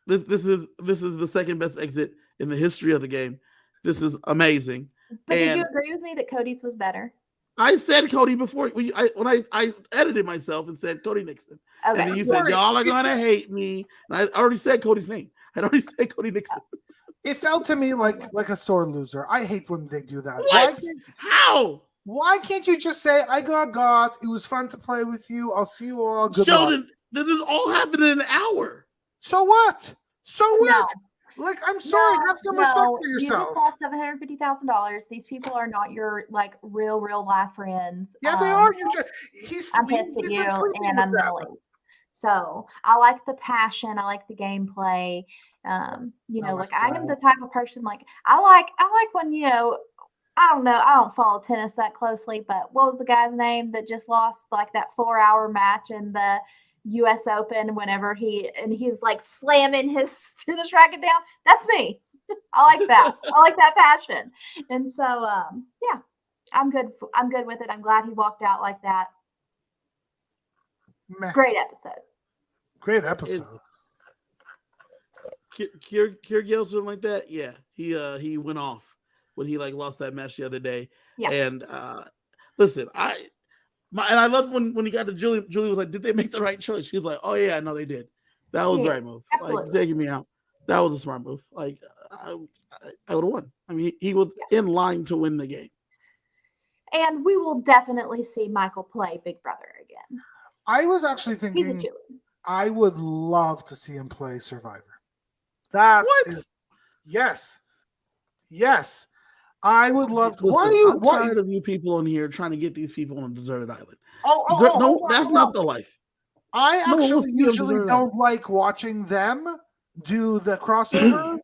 This is the second best exit in the history of the game. This is amazing. But did you And agree with me that Cody's was better? I said Cody before when I edited myself and said Cody Nixon. Okay. And then you said y'all are gonna hate me. And I already said Cody's name. I already said Cody Nixon. It felt to me like a sore loser. I hate when they do that. What? How? Why can't you just say I got? It was fun to play with you. I'll see you all. Good Sheldon, luck. this is all happened in an hour. So what? So what? No. Like, I'm sorry. Have some respect for You just yourself. lost $750,000. These people are not your like real life friends. Yeah, they are. I'm pissed at you, and I'm gonna leave. So I like the passion. I like the gameplay. Like I am the type of person like I like when I don't know. I don't follow tennis that closely, but what was the guy's name that just lost like that 4-hour match in the U.S. Open whenever he was like slamming his tennis racket down? That's me. I like that. I like that passion. And so, I'm good. I'm good with it. I'm glad he walked out like that. Meh. Great episode. Great episode. Kyrgios something like that. Yeah, he went off when he like lost that match the other day. Yeah. And listen, I loved when he got to Julie. Julie was like, "Did they make the right choice?" She was like, "Oh yeah, I know they did. That was the right move. Absolutely. Like taking me out. That was a smart move. Like I would have won. I mean, he was in line to win the game. And we will definitely see Michael play Big Brother again. I was actually He's a thinking Jew. I would love to see him play Survivor. That is yes. I would love to. Listen, I'm tired of you people on here trying to get these people on a deserted island. That's not the life. I actually usually don't like watching them do the crossover,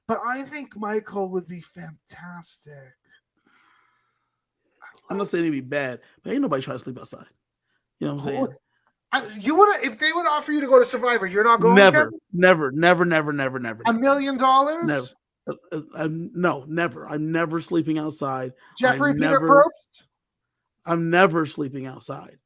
but I think Michael would be fantastic. I'm not saying he'd be bad, but ain't nobody trying to sleep outside. You know what I'm saying? You would if they would offer you to go to Survivor, you're not going. Never. $1 million? Never. No, never. I'm never sleeping outside. Jeffrey Peter Probst? I'm never sleeping outside.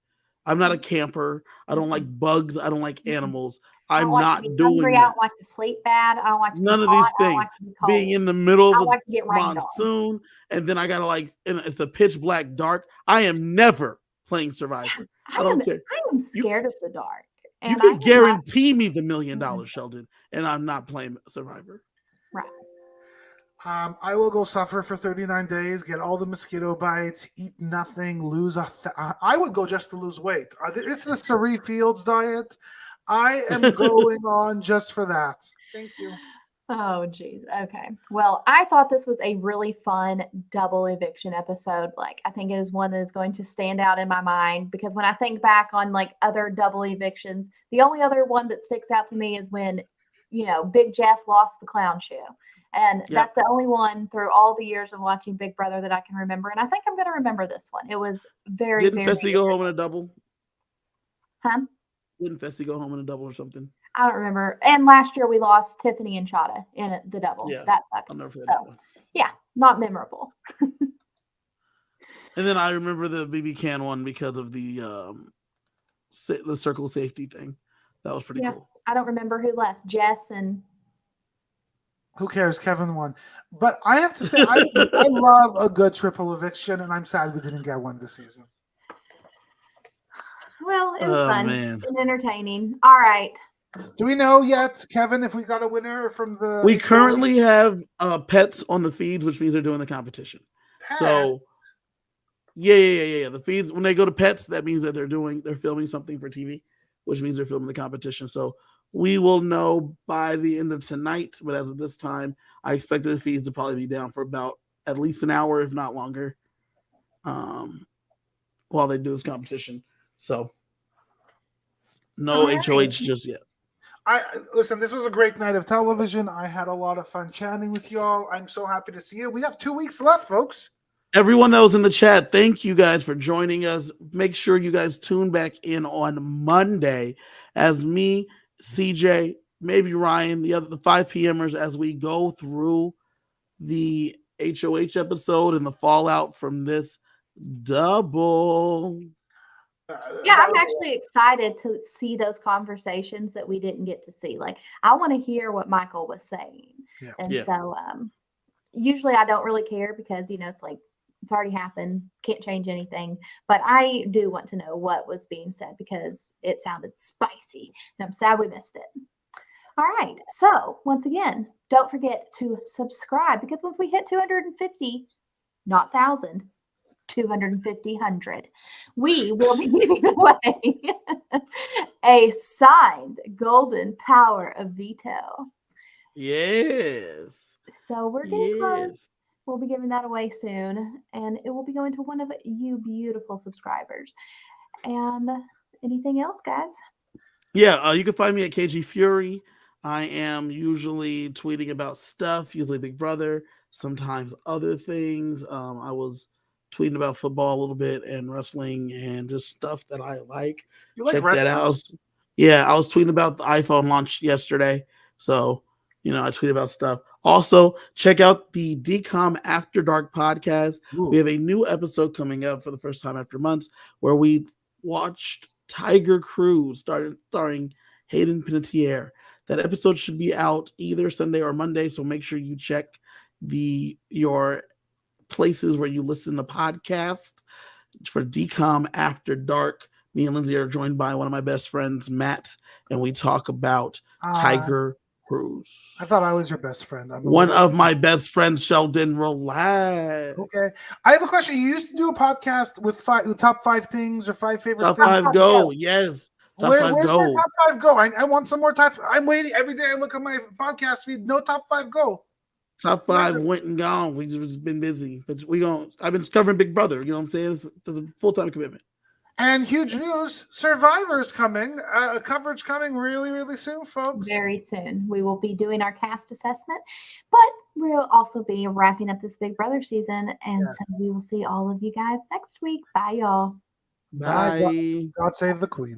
I'm not a camper. I don't like bugs. I don't like animals. I'm not doing that. I don't like to sleep bad. I don't like to none of these things. Being in the middle of a monsoon, and then I gotta it's a pitch black dark. I am never playing Survivor. I don't care. I am scared of the dark. And you can guarantee me the $1 million, Sheldon, and I'm not playing Survivor. Right. I will go suffer for 39 days, get all the mosquito bites, eat nothing, lose I would go just to lose weight. It's the Cerie Fields diet. I am going on just for that. Thank you. Oh, geez. Okay. Well, I thought this was a really fun double eviction episode. Like, I think it is one that is going to stand out in my mind because when I think back on like other double evictions, the only other one that sticks out to me is when, Big Jeff lost the clown shoe. And that's the only one through all the years of watching Big Brother that I can remember. And I think I'm going to remember this one. It was very, Didn't Fessy go home in a double? Huh? Didn't Fessy go home in a double or something? I don't remember. And last year we lost Tiffany and Chada in the double. Yeah, That sucked. I'll never forget So, that one. yeah, not memorable. And then I remember the BB Can one because of the circle safety thing. That was pretty Yeah. cool. I don't remember who left. Jess and Who cares? Kevin won. But I have to say, I love a good triple eviction, and I'm sad we didn't get one this season. well, it was Oh, fun man. and entertaining. All right. Do we know yet, Kevin, if we got a winner from the? We HOH? currently have pets on the feeds, which means they're doing the competition. Pets? So, yeah. The feeds, when they go to pets, that means that they're filming something for TV, which means they're filming the competition. So we will know by the end of tonight. But as of this time, I expect the feeds to probably be down for about at least an hour, if not longer, while they do this competition. So no All right. HOH just yet. Listen, this was a great night of television. I had a lot of fun chatting with y'all. I'm so happy to see you. We have 2 weeks left, folks. Everyone that was in the chat, thank you guys for joining us. Make sure you guys tune back in on Monday as me, CJ, maybe Ryan, the 5 PMers, as we go through the HOH episode and the fallout from this double. Yeah, I'm actually excited to see those conversations that we didn't get to see. Like, I want to hear what Michael was saying. Yeah. And Yeah. so usually I don't really care because, it's like, it's already happened, can't change anything. But I do want to know what was being said because it sounded spicy. And I'm sad we missed it. All right. So once again, don't forget to subscribe because once we hit 250, not 1,000, 250, 100, we will be giving away a signed golden power of veto. Yes. So we're getting close. Yes. We'll be giving that away soon, and it will be going to one of you beautiful subscribers. And anything else, guys? Yeah, you can find me at KG Fury. I am usually tweeting about stuff, usually Big Brother, sometimes other things. I was tweeting about football a little bit and wrestling and just stuff that I like. You like Check wrestling? that out. Yeah, I was tweeting about the iPhone launch yesterday. So, I tweet about stuff. Also, check out the DCOM After Dark podcast. Ooh. We have a new episode coming up for the first time after months where we watched Tiger Cruise starring Hayden Panettiere. That episode should be out either Sunday or Monday, so make sure you check your places where you listen to podcasts for DCOM After Dark. Me and Lindsay are joined by one of my best friends, Matt, and we talk about Tiger Cruise. I thought I was your best friend. One of my best friends, Sheldon. Relax. Okay. I have a question. You used to do a podcast with top 5 things or 5 favorite Top things. 5 go. Yes. Top 5 Where's go. my top 5 go? I want some more top. I'm waiting every day. I look at my podcast feed. No top 5 go. Top 5 went and gone. We've just been busy, but I've been covering Big Brother. You know what I'm saying? It's a full-time commitment. And huge news: Survivor's coming. Coverage coming really, really soon, folks. Very soon. We will be doing our cast assessment, but we'll also be wrapping up this Big Brother season. And so we will see all of you guys next week. Bye, y'all. Bye. God save the Queen.